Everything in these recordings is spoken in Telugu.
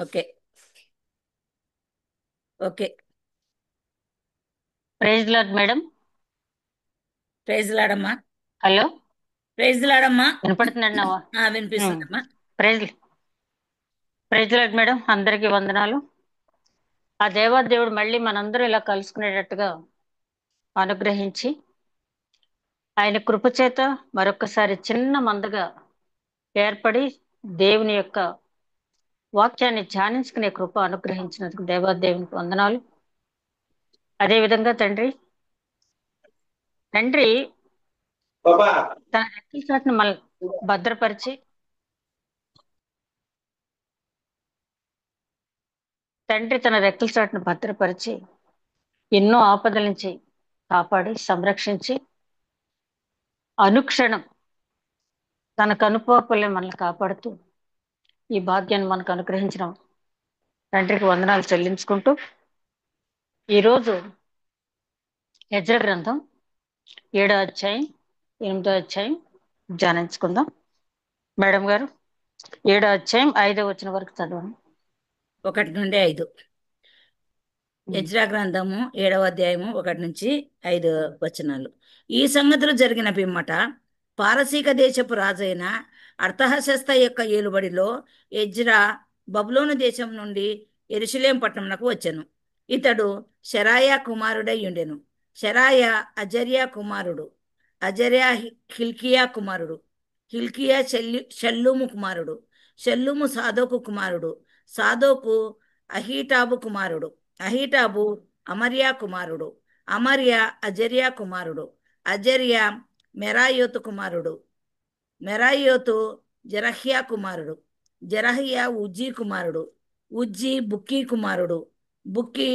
Okay. Okay. Praise Lord madam. Praise లాడమ్మా. హలో, ప్రైజ్ లాడమ్మా. వినపడుతుందండి? వినిపిస్తుందమ్మా. ప్రైజ్ ప్రైజ్ లార్డ్ మేడం, అందరికీ వందనాలు. ఆ దేవాదేవుడు మళ్ళీ మనందరూ ఇలా కలుసుకునేటట్టుగా అనుగ్రహించి ఆయన కృపచేత మరొకసారి చిన్న మందగా ఏర్పడి దేవుని యొక్క వాక్యాన్ని ధ్యానించుకునే కృప అనుగ్రహించినందుకు దేవాదేవునికి వందనాలు. అదేవిధంగా తండ్రి తన రెక్కల చాటును మనల్ని భద్రపరిచి తన రెక్కల చాటును భద్రపరిచి ఎన్నో ఆపదల నుంచి కాపాడి సంరక్షించి అనుక్షణం తన కనుపాపలే మనల్ని కాపాడుతూ ఈ భాగ్యాన్ని మనకు అనుగ్రహించిన తండ్రికి వందనాలు చెల్లించుకుంటూ ఈరోజు యెజ్రా గ్రంథం 7వ అధ్యాయం 8వ అధ్యాయం ధ్యానించుకుందాం. మేడం గారు 7వ అధ్యాయం 5వ వచనం వరకు చదవండి. 1 నుండి 5. యెజ్రా గ్రంథము 7వ అధ్యాయము 1 నుంచి 5 వచనాలు. ఈ సంగతులు జరిగిన పిమ్మట పారసీక దేశపు రాజైన అర్థహశస్త యొక్క ఏలుబడిలో యెజ్రా బబులోను దేశం నుండి యెరూషలేం పట్టణమునకు వచ్చెను. ఇతడు శెరాయా కుమారుడై ఉండెను. శెరాయా అజర్యా కుమారుడు, అజర్యా హిల్కియా కుమారుడు, హిల్కియా షల్లూము కుమారుడు, షల్లూము సాదోకు కుమారుడు, సాదోకు అహీటాబు కుమారుడు, అహీటాబు అమర్యా కుమారుడు, అమర్యా అజర్యా కుమారుడు, అజర్యా మెరాయోతు కుమారుడు, మెరాయోతు జరహ్యా కుమారుడు, జరహ్యా ఉజ్జీ కుమారుడు, ఉజ్జీ బుక్కీ కుమారుడు, బుక్కీ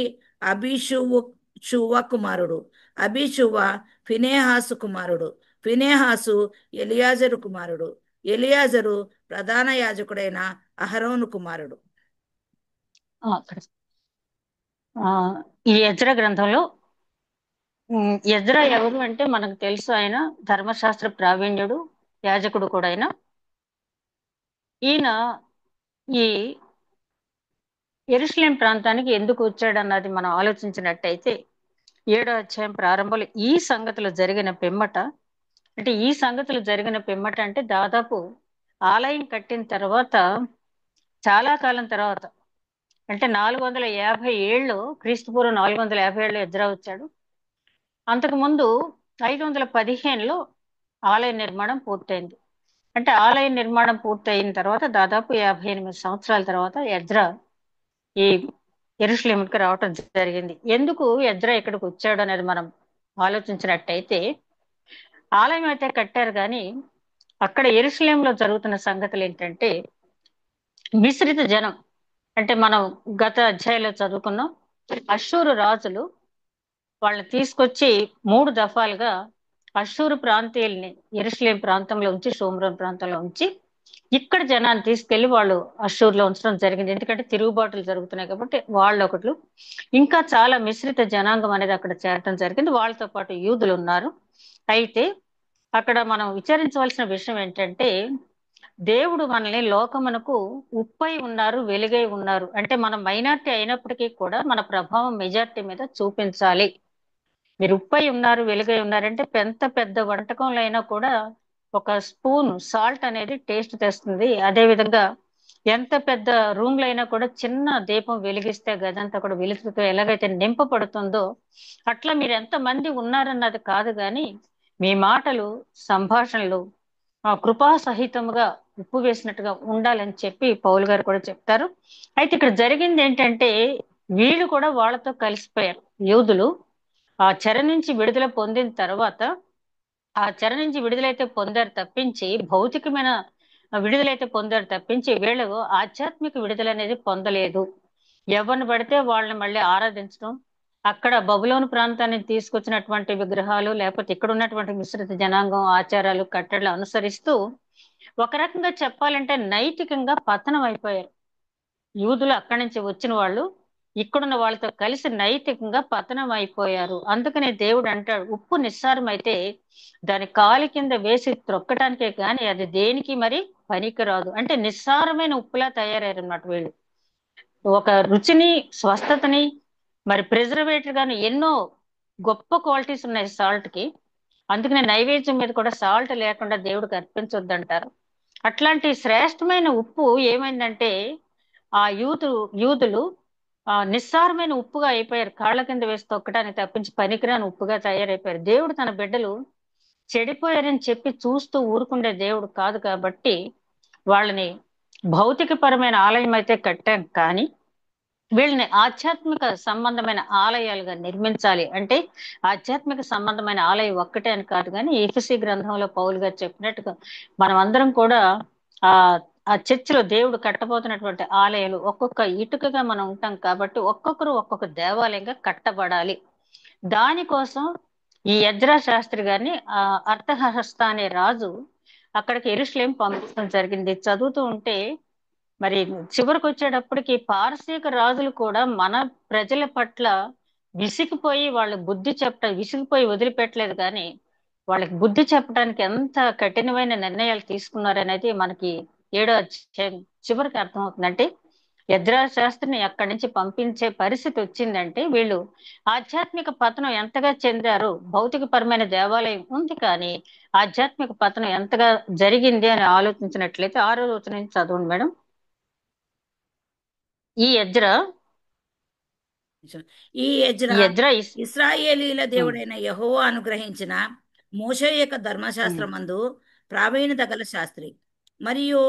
అభిషువ కుమారుడు, అభిషువ ఫినేహాసు కుమారుడు, ఫినేహాసు ఎలియాజరు కుమారుడు, ఎలియాజరు ప్రధాన యాజకుడైన అహరోను కుమారుడు. ఈ యెజ్రా గ్రంథంలో యెజ్రా ఎవరు అంటే మనకు తెలుసు, ఆయన ధర్మశాస్త్ర ప్రావీణ్యుడు, యాజకుడు కూడా. ఈయన ఈ యెరూషలేం ప్రాంతానికి ఎందుకు వచ్చాడన్నది మనం ఆలోచించినట్టయితే 7వ అధ్యాయం ప్రారంభంలో ఈ సంగతులు జరిగిన పిమ్మట అంటే దాదాపు ఆలయం కట్టిన తర్వాత చాలా కాలం తర్వాత, అంటే 450 ఏళ్ళు, క్రీస్తుపూర్వం 450 ఏళ్ళు యెజ్రా వచ్చాడు. అంతకుముందు 515లో ఆలయ నిర్మాణం పూర్తయింది. అంటే ఆలయ నిర్మాణం పూర్తయిన తర్వాత దాదాపు 58 సంవత్సరాల తర్వాత యెజ్రా ఈ యెరూషలేముకి రావటం జరిగింది. ఎందుకు యెజ్రా ఇక్కడికి వచ్చాడు అనేది మనం ఆలోచించినట్టయితే, ఆలయం అయితే కట్టారు కానీ అక్కడ యెరూషలేంలో జరుగుతున్న సంగతులు ఏంటంటే మిశ్రిత జనం. అంటే మనం గత అధ్యాయంలో చదువుకున్నాం, అష్షూరు రాజులు వాళ్ళని తీసుకొచ్చి 3 దఫాలుగా అష్షూరు ప్రాంతీయుల్ని యెరూషలేం ప్రాంతంలో ఉంచి, షోమ్రోన్ ప్రాంతంలో ఉంచి ఇక్కడ జనాన్ని తీసుకెళ్లి వాళ్ళు అష్షూర్లో ఉంచడం జరిగింది. ఎందుకంటే తిరుగుబాటులు జరుగుతున్నాయి కాబట్టి వాళ్ళు ఒకట్లు, ఇంకా చాలా మిశ్రిత జనాంగం అనేది అక్కడ చేరటం జరిగింది. వాళ్ళతో పాటు యూదులు ఉన్నారు. అయితే అక్కడ మనం విచారించవలసిన విషయం ఏంటంటే, దేవుడు మనల్ని లోకమునకు ఉప్పై ఉన్నారు, వెలుగై ఉన్నారు. అంటే మనం మైనార్టీ అయినప్పటికీ కూడా మన ప్రభావం మెజార్టీ మీద చూపించాలి. మీరు ఉప్పై ఉన్నారు, వెలుగై ఉన్నారంటే ఎంత పెద్ద వంటకంలో అయినా కూడా ఒక స్పూన్ సాల్ట్ అనేది టేస్ట్ తెస్తుంది. అదే విధంగా ఎంత పెద్ద రూమ్ లో అయినా కూడా చిన్న దీపం వెలిగిస్తే గదంతా కూడా వెలుగుతో ఎలాగైతే నింపబడుతుందో, అట్లా మీరు ఎంత మంది ఉన్నారన్నది కాదు కానీ మీ మాటలు, సంభాషణలు కృపా సహితముగా ఉప్పు వేసినట్టుగా ఉండాలని చెప్పి పౌలు గారు కూడా చెప్తారు. అయితే ఇక్కడ జరిగింది ఏంటంటే, వీళ్ళు కూడా వాళ్ళతో కలిసిపోయారు. యూదులు ఆ చెర నుంచి విడుదల పొందిన తర్వాత, ఆ చెర నుంచి విడుదలైతే పొందారు తప్పించి, భౌతికమైన విడుదలైతే పొందారు తప్పించి వీళ్ళు ఆధ్యాత్మిక విడుదల అనేది పొందలేదు. ఎవరిని పడితే వాళ్ళని మళ్ళీ ఆరాధించడం, అక్కడ బబులోను ప్రాంతాన్ని తీసుకొచ్చినటువంటి విగ్రహాలు, లేకపోతే ఇక్కడ ఉన్నటువంటి మిశ్రిత జనాంగం ఆచారాలు కట్టడలు అనుసరిస్తూ ఒక రకంగా చెప్పాలంటే నైతికంగా పతనం అయిపోయారు. యూదులు అక్కడి నుంచి వచ్చిన వాళ్ళు ఇక్కడున్న వాళ్ళతో కలిసి నైతికంగా పతనం అయిపోయారు. అందుకనే దేవుడు అంటాడు, ఉప్పు నిస్సారం అయితే దాని కాలి కింద వేసి త్రొక్కటానికే కానీ అది దేనికి మరి పనికిరాదు. అంటే నిస్సారమైన ఉప్పులా తయారయ్యారు అన్నమాట వీళ్ళు. ఒక రుచిని, స్వస్థతని, మరి ప్రిజర్వేటివ్ గాని ఎన్నో గొప్ప క్వాలిటీస్ ఉన్నాయి సాల్ట్ కి. అందుకనే నైవేద్యం మీద కూడా సాల్ట్ లేకుండా దేవుడికి అర్పించొద్దంటారు. అట్లాంటి శ్రేష్టమైన ఉప్పు ఏమైందంటే ఆ యూదులు నిస్సారమైన ఉప్పుగా అయిపోయారు. కాళ్ళ కింద వేసి తొక్కడానికి తప్పించి పనికిరాని ఉప్పుగా తయారైపోయారు. దేవుడు తన బిడ్డలు చెడిపోయారని చెప్పి చూస్తూ ఊరుకుండే దేవుడు కాదు కాబట్టి వాళ్ళని భౌతికపరమైన ఆలయం అయితే కట్టాం, కానీ వీళ్ళని ఆధ్యాత్మిక సంబంధమైన ఆలయాలుగా నిర్మించాలి అంటే ఆధ్యాత్మిక సంబంధమైన ఆలయం ఒక్కటే అని కాదు, కానీ ఎఫెసీ గ్రంథంలో పౌలు గారు చెప్పినట్టుగా మనం అందరం కూడా ఆ ఆ చర్చిలో దేవుడు కట్టబోతున్నటువంటి ఆలయాలు ఒక్కొక్క ఇటుకగా మనం ఉంటాం కాబట్టి ఒక్కొక్కరు ఒక్కొక్క దేవాలయంగా కట్టబడాలి. దానికోసం ఈ ఎజ్రా శాస్త్రి గారిని అర్థహస్త అనే రాజు అక్కడికి యెరూషలేం పంపించడం జరిగింది. చదువుతూ ఉంటే మరి చివరికి వచ్చేటప్పటికి పారసీక రాజులు కూడా మన ప్రజల పట్ల విసిగిపోయి వాళ్ళు విసిగిపోయి వదిలిపెట్టలేదు, కానీ వాళ్ళకి బుద్ధి చెప్పడానికి ఎంత కఠినమైన నిర్ణయాలు తీసుకున్నారనేది మనకి 7వ అధ్యాయం చివరికి అర్థమవుతుందంటే యెజ్రా శాస్త్రిని అక్కడి నుంచి పంపించే పరిస్థితి వచ్చిందంటే వీళ్ళు ఆధ్యాత్మిక పతనం ఎంతగా చెందారు. భౌతికపరమైన దేవాలయం ఉంది, కానీ ఆధ్యాత్మిక పతనం ఎంతగా జరిగింది అని ఆలోచించినట్లయితే 6వ వచనం నుంచి చదవండి మేడం. ఈ ఎజ్రా ఈ ఈ ఎజ్రా ఎజ్రా ఇశ్రాయేలీల ఉమ్, దేవుడైన యెహోవా అనుగ్రహించిన మోషే యొక్క ఉమ్. ధర్మశాస్త్రమందు ప్రావీణ్యత గల శాస్త్రి. మరియు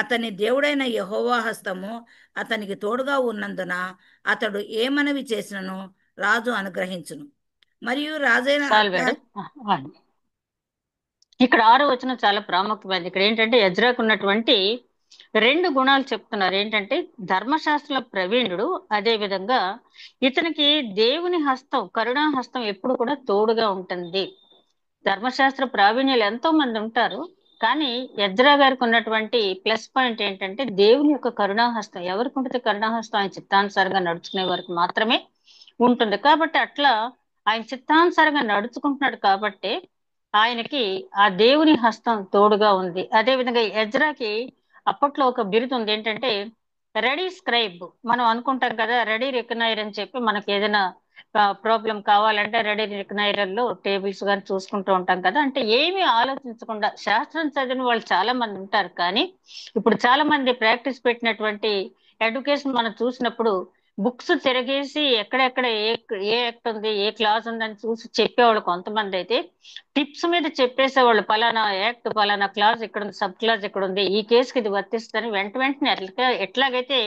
అతని దేవుడైన యెహోవా హస్తము అతనికి తోడుగా ఉన్నందున అతడు ఏ మనవి చేసినను రాజు అనుగ్రహించును. మరియు రాజైన చాలు అర్థ మేడం. ఆ. ఇక్కడ 6వ వచనం చాలా ప్రాముఖ్యమైనది. ఇక్కడ ఏంటంటే ఎజ్రాకు ఉన్నటువంటి 2 గుణాలు చెప్తున్నారు. ఏంటంటే ధర్మశాస్త్రంలో ప్రవీణుడు, అదే విధంగా ఇతనికి దేవుని హస్తం, కరుణా హస్తం ఎప్పుడు కూడా తోడుగా ఉంటుంది. ధర్మశాస్త్ర ప్రావీణ్యులు ఎంతో మంది ఉంటారు, కానీ ఎజ్రా గారికి ఉన్నటువంటి ప్లస్ పాయింట్ ఏంటంటే దేవుని యొక్క కరుణాహస్తం. ఎవరికి ఉంటుంది కరుణాహస్తం? ఆయన చిత్తానుసారంగా నడుచుకునే వారికి మాత్రమే ఉంటుంది. కాబట్టి అట్లా ఆయన చిత్తానుసారంగా నడుచుకుంటున్నాడు కాబట్టి ఆయనకి ఆ దేవుని హస్తం తోడుగా ఉంది. అదే విధంగా ఎజ్రాకి అప్పట్లో ఒక బిరుదు ఉంది, ఏంటంటే రెడీ స్క్రైబ్. మనం అనుకుంటాం కదా రెడీ రికనైర్ అని చెప్పి, మనకి ఏదైనా ప్రాబ్లం కావాలంటే రెడీ రికనైరర్ లో టేబుల్స్ కానీ చూసుకుంటూ ఉంటాం కదా. అంటే ఏమీ ఆలోచించకుండా శాస్త్రం చదివిన వాళ్ళు చాలా మంది ఉంటారు, కానీ ఇప్పుడు చాలా మంది ప్రాక్టీస్ పెట్టినటువంటి ఎడ్యుకేషన్ మనం చూసినప్పుడు బుక్స్ తిరగేసి ఎక్కడెక్కడ ఏ యాక్ట్ ఉంది, ఏ క్లాస్ ఉందని చూసి చెప్పేవాళ్ళు కొంతమంది అయితే టిప్స్ మీద చెప్పేసేవాళ్ళు. పలానా యాక్ట్, పలానా క్లాస్ ఇక్కడ ఉంది, సబ్ క్లాస్ ఇక్కడ ఉంది, ఈ కేసుకి ఇది వర్తిస్తుందని వెంటనే ఎట్లాగైతే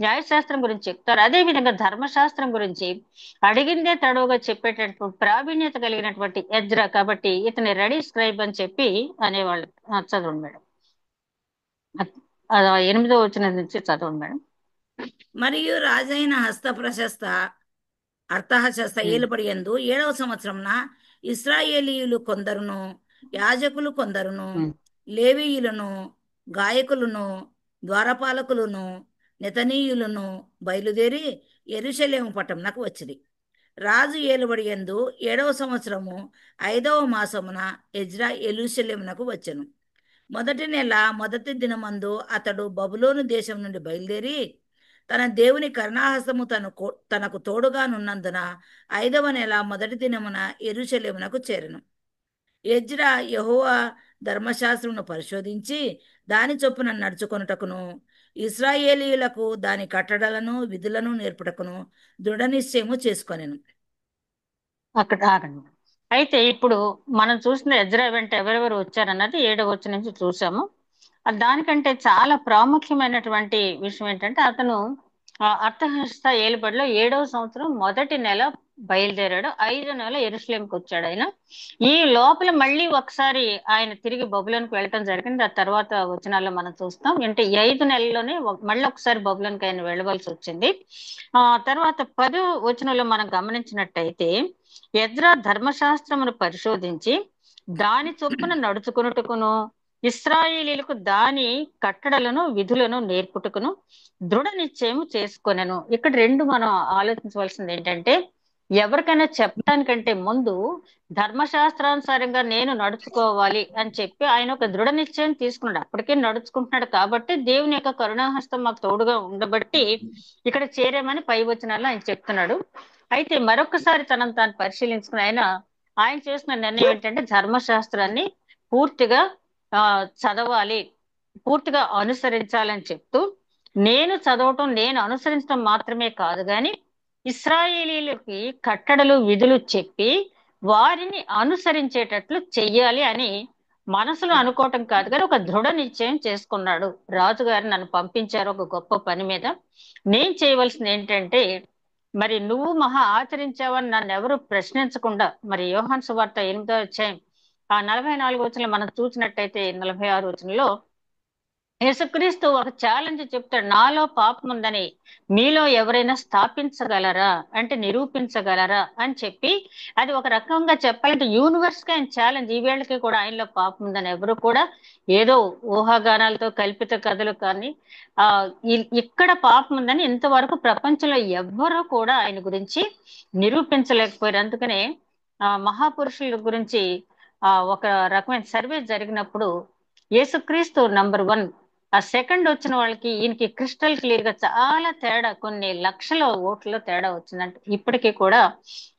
న్యాయశాస్త్రం గురించి చెప్తారు, అదే విధంగా ధర్మశాస్త్రం గురించి అడిగిందే తడవుగా చెప్పేటటువంటి ప్రావీణ్యత కలిగినటువంటి ఎజ్రా కాబట్టి ఇతని రెడీ స్క్రైబ్ అని చెప్పి అనేవాళ్ళు. చదవండి మేడం. 8వ వచనం నుంచి చదవండి మేడం. మరియు రాజైన హస్త ప్రశస్త అర్థహశస్త ఉమ్, ఏలుబడి యందు 7వ సంవత్సరంన ఇశ్రాయేలీయులు కొందరును, యాజకులు కొందరును, ఉమ్. లేవీయులను, గాయకులను, ద్వారపాలకులను, నెతనీయులను బయలుదేరి యెరూషలేము పట్టణమునకు వచ్చిరి. రాజు ఏలుబడి యందు 7వ సంవత్సరము 5వ మాసమున ఎజ్రా యెరూషలేమునకు వచ్చెను. మొదటి నెల మొదటి దినమందు అతడు బబులోను దేశం నుండి బయలుదేరి తన దేవుని కరుణాహస్తము తనకు తోడుగానున్నందున 5వ నెల మొదటి దినమున యెరూషలేమునకు చేరెను. ఎజ్రా యెహోవా ధర్మశాస్త్రమును పరిశోధించి దాని చొప్పున నడుచుకొనుటకును ఇశ్రాయేలీయులకు దాని కట్టడలను విధులను నేర్పుటకును దృఢ నిశ్చయము చేసుకొనెను. అక్కడ ఆగండి. అయితే ఇప్పుడు మనం చూసిన ఎజ్రా వెంట ఎవరెవరు వచ్చారన్నది 7వ వచనం నుంచి చూసాము. దానికంటే చాలా ప్రాముఖ్యమైనటువంటి విషయం ఏంటంటే అతను అర్థహస్త ఏలుబడిలో 7వ సంవత్సరం మొదటి నెల బయలుదేరాడు. 5వ నెల యెరూషలేంకి వచ్చాడు ఆయన. ఈ లోపల మళ్ళీ ఒకసారి ఆయన తిరిగి బబులోనికి వెళ్ళటం జరిగింది. ఆ తర్వాత వచనాల్లో మనం చూస్తాం. అంటే ఈ 5 నెలల్లోనే మళ్ళీ ఒకసారి బబులోనికి ఆయన వెళ్ళవలసి వచ్చింది. తర్వాత 10వ వచనంలో మనం గమనించినట్టయితే ఎజ్రా ధర్మశాస్త్రమును పరిశోధించి దాని చొప్పున నడుచుకున్నట్టుకును ఇశ్రాయేలీలకు దాని కట్టడలను విధులను నేర్పుటకును దృఢ నిశ్చయము చేసుకొనెను. ఇక్కడ 2 మనం ఆలోచించవలసింది ఏంటంటే ఎవరికైనా చెప్పడానికంటే ముందు ధర్మశాస్త్రానుసారంగా నేను నడుచుకోవాలి అని చెప్పి ఆయన ఒక దృఢ నిశ్చయం తీసుకున్నాడు. అప్పటికే నడుచుకుంటున్నాడు కాబట్టి దేవుని యొక్క కరుణాహస్తం మాకు తోడుగా ఉండబట్టి ఇక్కడ చేరామని పై వచనాల్లో ఆయన చెప్తున్నాడు. అయితే మరొకసారి తనను తాను పరిశీలించుకుని ఆయన చేసిన నిర్ణయం ఏంటంటే ధర్మశాస్త్రాన్ని పూర్తిగా చదవాలి, పూర్తిగా అనుసరించాలని చెప్తూ, నేను చదవటం నేను అనుసరించడం మాత్రమే కాదు గాని ఇశ్రాయేలీలకి కట్టడలు విధులు చెప్పి వారిని అనుసరించేటట్లు చెయ్యాలి అని మనసులో అనుకోవటం కాదు కానీ ఒక దృఢ నిశ్చయం చేసుకున్నాడు. రాజుగారు నన్ను పంపించారు ఒక గొప్ప పని మీద, నేను చేయవలసింది ఏంటంటే మరి నువ్వు మహా ఆచరించావని నన్ను ఎవరు ప్రశ్నించకుండా, మరి యోహాను సువార్త 8వ అధ్యాయం 44 వచనంలో మనం చూసినట్టయితే 46 వచనంలో యేసుక్రీస్తు ఒక ఛాలెంజ్ చెప్తాడు, నాలో పాపం ఉందని మీలో ఎవరైనా స్థాపించగలరా అంటే నిరూపించగలరా అని చెప్పి, అది ఒక రకంగా చెప్పాలంటే యూనివర్స్ గా ఆయన ఛాలెంజ్. ఈ వేళకి కూడా ఆయనలో పాపం ఉందని ఎవరు కూడా ఏదో ఊహాగానాలతో కల్పిత కథలు కానీ ఇక్కడ పాపం ఉందని ఇంతవరకు ప్రపంచంలో ఎవ్వరూ కూడా ఆయన గురించి నిరూపించలేకపోయారు. అందుకనే మహాపురుషుల గురించి ఒక రకమైన సర్వే జరిగినప్పుడు యేసుక్రీస్తు నంబర్ 1, ఆ సెకండ్ వచ్చిన వాళ్ళకి ఈయనకి క్రిస్టల్ క్లియర్ గా చాలా తేడా, కొన్ని లక్షల ఓట్ల తేడా వచ్చిందంటే ఇప్పటికీ కూడా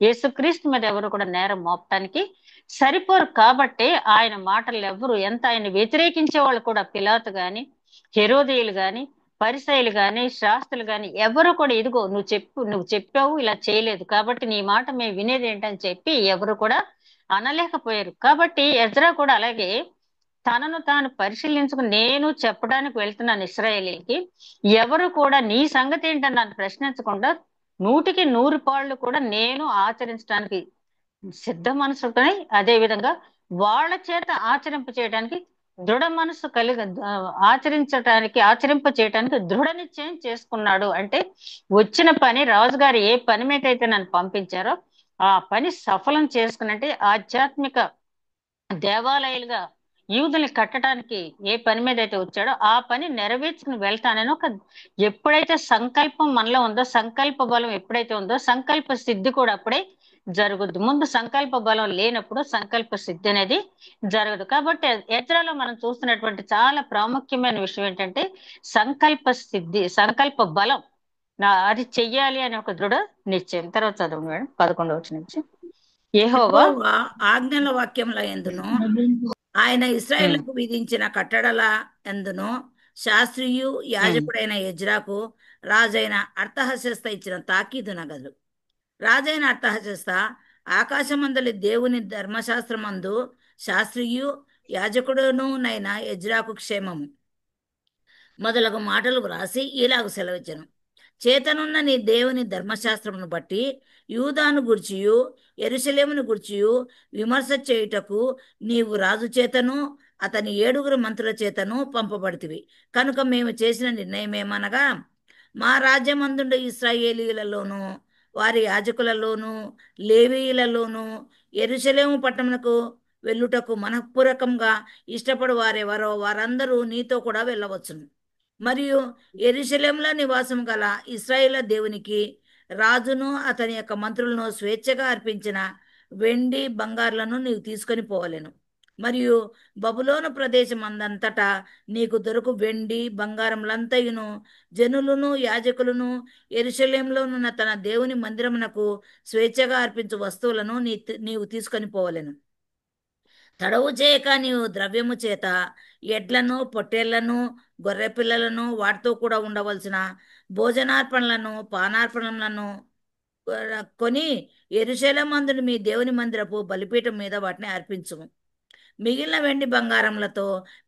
యేసుక్రీస్తు మీద ఎవరు కూడా నేరం మోపటానికి సరిపోరు. కాబట్టి ఆయన మాటలు ఎవరు ఎంత ఆయన వ్యతిరేకించే వాళ్ళు కూడా, పిలాతు గాని హెరోదీయులు గాని పరిసయ్యులు గాని శాస్త్రులు గాని ఎవరు కూడా ఇదిగో నువ్వు చెప్పావు ఇలా చేయలేదు కాబట్టి నీ మాట మేము వినేది ఏంటని చెప్పి ఎవరు కూడా అనలేకపోయారు. కాబట్టి ఎజ్రా కూడా అలాగే తనను తాను పరిశీలించుకుని నేను చెప్పడానికి వెళ్తున్నాను ఇశ్రాయేలీకి, ఎవరు కూడా నీ సంగతి ఏంటని నన్ను ప్రశ్నించకుండా 100కి 100 పాళ్ళు కూడా నేను ఆచరించడానికి సిద్ధ మనసుకొని, అదే విధంగా వాళ్ళ చేత ఆచరింప చేయడానికి దృఢ మనసు ఆచరింప చేయడానికి దృఢ నిశ్చయం చేసుకున్నాడు. అంటే వచ్చిన పని, రాజుగారు ఏ పని మీద అయితే నన్ను పంపించారో ఆ పని సఫలం చేసుకున్నట్టే ఆధ్యాత్మిక దేవాలయాలుగా యూదుల్ని కట్టడానికి ఏ పని మీద అయితే వచ్చాడో ఆ పని నెరవేర్చుకుని వెళ్తానని ఒక ఎప్పుడైతే సంకల్పం మనలో ఉందో, సంకల్ప బలం ఎప్పుడైతే ఉందో సంకల్ప సిద్ధి కూడా అప్పుడే జరుగుద్ది. ముందు సంకల్ప బలం లేనప్పుడు సంకల్ప సిద్ధి అనేది జరగదు. కాబట్టి ఎజ్రాలో మనం చూస్తున్నటువంటి చాలా ప్రాముఖ్యమైన విషయం ఏంటంటే సంకల్ప సిద్ధి, సంకల్ప బలం, అది చెయ్యాలి అనే ఒక దృఢ నిశ్చయం. తర్వాత చదువు మేడం 11వ వచనం నుంచి. యెహోవా ఆజ్ఞల వాక్యముల యందును ఆయన ఇశ్రాయేలుకు విధించిన కట్టడల యందును శాస్త్రియు యాజకుడైన ఎజ్రాకు రాజైన అర్థహశస్త ఇచ్చిన తాకీదు నగదు. రాజైన అర్థహశస్త ఆకాశమందలి దేవుని ధర్మశాస్త్రమందు శాస్త్రియు యాజకుడును నైన ఎజ్రాకు క్షేమము మొదలగు మాటలు వ్రాసి ఇలాగు సెలవిచ్చను. చేతనున్న నీ దేవుని ధర్మశాస్త్రమును బట్టి యూదాను గుర్చియు యెరూషలేమును గుర్చియు విమర్శ చేయుటకు నీవు రాజు చేతను అతని 7 మంత్రుల చేతను పంపబడితివి. కనుక మేము చేసిన నిర్ణయం ఏమనగా, మా రాజ్యమందుండే ఇశ్రాయేలీయులలోను వారి యాజకులలోను లేవీయులలోను యెరూషలేము పట్టణమునకు వెళ్ళుటకు మనఃపూర్వకంగా ఇష్టపడు వారెవరో వారందరూ నీతో కూడా వెళ్ళవచ్చును. మరియు యెరూషలేములో నివాసం గల ఇశ్రాయేల్ దేవునికి రాజును అతని యొక్క మంత్రులను స్వేచ్ఛగా అర్పించిన వెండి బంగారులను నీవు తీసుకొని పోవలెను. మరియు బబులోను ప్రదేశం అందంతటా నీకు దొరకు వెండి బంగారములంతయును జనులను యాజకులను యెరూషలేములోనున్న తన దేవుని మందిరమునకు స్వేచ్ఛగా అర్పించు వస్తువులను నీవు తీసుకొని పోవలెను. తడవు చేయక నీవు ద్రవ్యము చేత ఎడ్లను పొట్టేళ్లను గొర్రె పిల్లలను వాటితో కూడా ఉండవలసిన భోజనార్పణలను పానార్పణలను కొని యెరూషలేమందును మీ దేవుని మందిరపు బలిపీఠం మీద వాటిని అర్పించుము. మిగిలిన వెండి బంగారములతో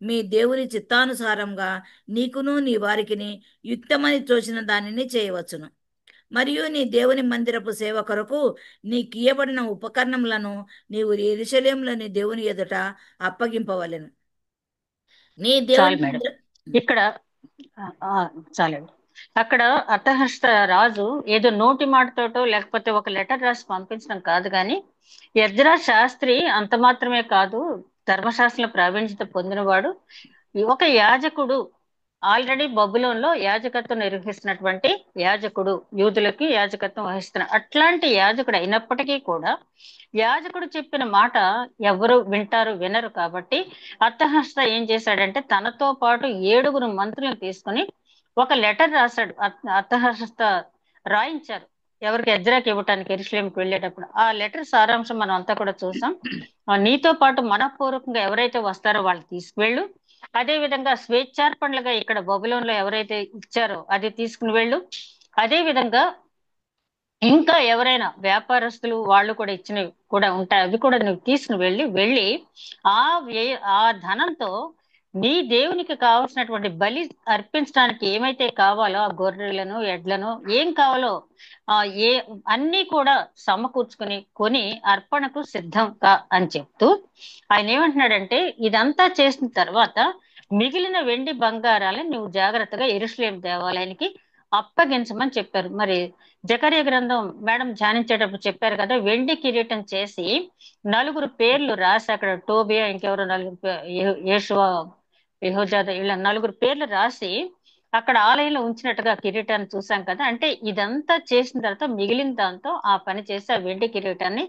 మీ దేవుని చిత్తానుసారంగా నీకును నీ వారికిని యుక్తమని తోచిన దానిని చేయవచ్చును. మరియు నీ దేవుని మందిరపు సేవ కొరకు నీకు ఇయ్యబడిన ఉపకరణములను నీవు యెరూషలేములోని దేవుని ఎదుట అప్పగింపవలెను. నీ దేవుని ఇక్కడ చాలండి. అక్కడ అర్థహస్త రాజు ఏదో నోటి మాటతోటో లేకపోతే ఒక లెటర్ రాసి పంపించడం కాదు కానీ ఎజ్రా శాస్త్రి అంత మాత్రమే కాదు, ధర్మశాస్త్రంలో ప్రావీణ్యత పొందినవాడు, ఒక యాజకుడు ఆల్రెడీ బబులోన్లో యాజకత్వం నిర్వహిస్తున్నటువంటి యాజకుడు, యూదులకి యాజకత్వం వహిస్తున్న అట్లాంటి యాజకుడు అయినప్పటికీ కూడా యాజకుడు చెప్పిన మాట ఎవరు వింటారు, వినరు. కాబట్టి అత్తహస్త ఏం చేశాడంటే తనతో పాటు 7 మంత్రులను తీసుకుని ఒక లెటర్ రాశాడు. అత్తహస్త రాయించారు ఎవరికి, ఎజ్రాకి ఇవ్వటానికి యెరూషలేముకి వెళ్ళేటప్పుడు. ఆ లెటర్ సారాంశం మనం అంతా కూడా చూసాం. నీతో పాటు మనఃపూర్వకంగా ఎవరైతే వస్తారో వాళ్ళు తీసుకువెళ్ళు, అదే విధంగా స్వేచ్ఛార్పణలుగా ఇక్కడ బబులోన్లో ఎవరైతే ఇచ్చారో అది తీసుకుని వెళ్ళు, అదే విధంగా ఇంకా ఎవరైనా వ్యాపారస్తులు వాళ్ళు కూడా ఇచ్చినవి కూడా ఉంటాయి, అవి కూడా నువ్వు తీసుకుని వెళ్ళి ఆ ధనంతో నీ దేవునికి కావాల్సినటువంటి బలి అర్పించడానికి ఏమైతే కావాలో, ఆ గొర్రెలను ఎడ్లను ఏం కావాలో ఆ ఏ అన్ని కూడా సమకూర్చుకుని కొని అర్పణకు సిద్ధం కా అని చెప్తూ ఆయన ఏమంటున్నాడంటే ఇదంతా చేసిన తర్వాత మిగిలిన వెండి బంగారాలను నువ్వు జాగ్రత్తగా యెరూషలేము దేవాలయానికి అప్పగించమని చెప్పారు. మరి జకర్యా గ్రంథం మేడం ధ్యానించేటప్పుడు చెప్పారు కదా, వెండి కిరీటం చేసి 4 పేర్లు రాసి అక్కడ టోబియా, ఇంకెవరో 4 యేషువా, యెహోజాద, ఇలా 4 పేర్లు రాసి అక్కడ ఆలయంలో ఉంచినట్టుగా కిరీటాన్ని చూసాం కదా. అంటే ఇదంతా చేసిన తర్వాత మిగిలిన దాంతో ఆ పని చేసి ఆ వెండి కిరీటాన్ని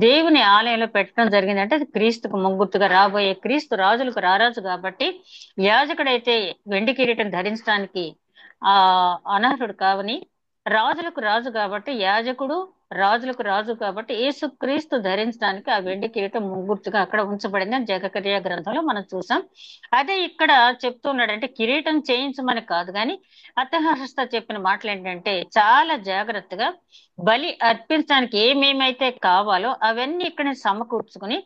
దేవుని ఆలయంలో పెట్టడం జరిగింది. అంటే అది క్రీస్తుకు ముంగుర్తుగా, రాబోయే క్రీస్తు రాజులకు రారాజు కాబట్టి యాజకుడైతే వెండి కిరీటం ధరించడానికి ఆ అనర్హుడు కావని, రాజులకు రాజు కాబట్టి యాజకుడు, రాజులకు రాజు కాబట్టి యేసుక్రీస్తు ధరించడానికి ఆ వెండి కిరీటం ముంగుర్తుగా అక్కడ ఉంచబడింది అని జకర్యా గ్రంథంలో మనం చూసాం. అదే ఇక్కడ చెప్తున్నాడంటే కిరీటం చేయించమని కాదు, కానీ అత్తహస్త చెప్పిన మాటలు ఏంటంటే చాలా జాగ్రత్తగా బలి అర్పించడానికి ఏమేమైతే కావాలో అవన్నీ ఇక్కడ సమకూర్చుకుని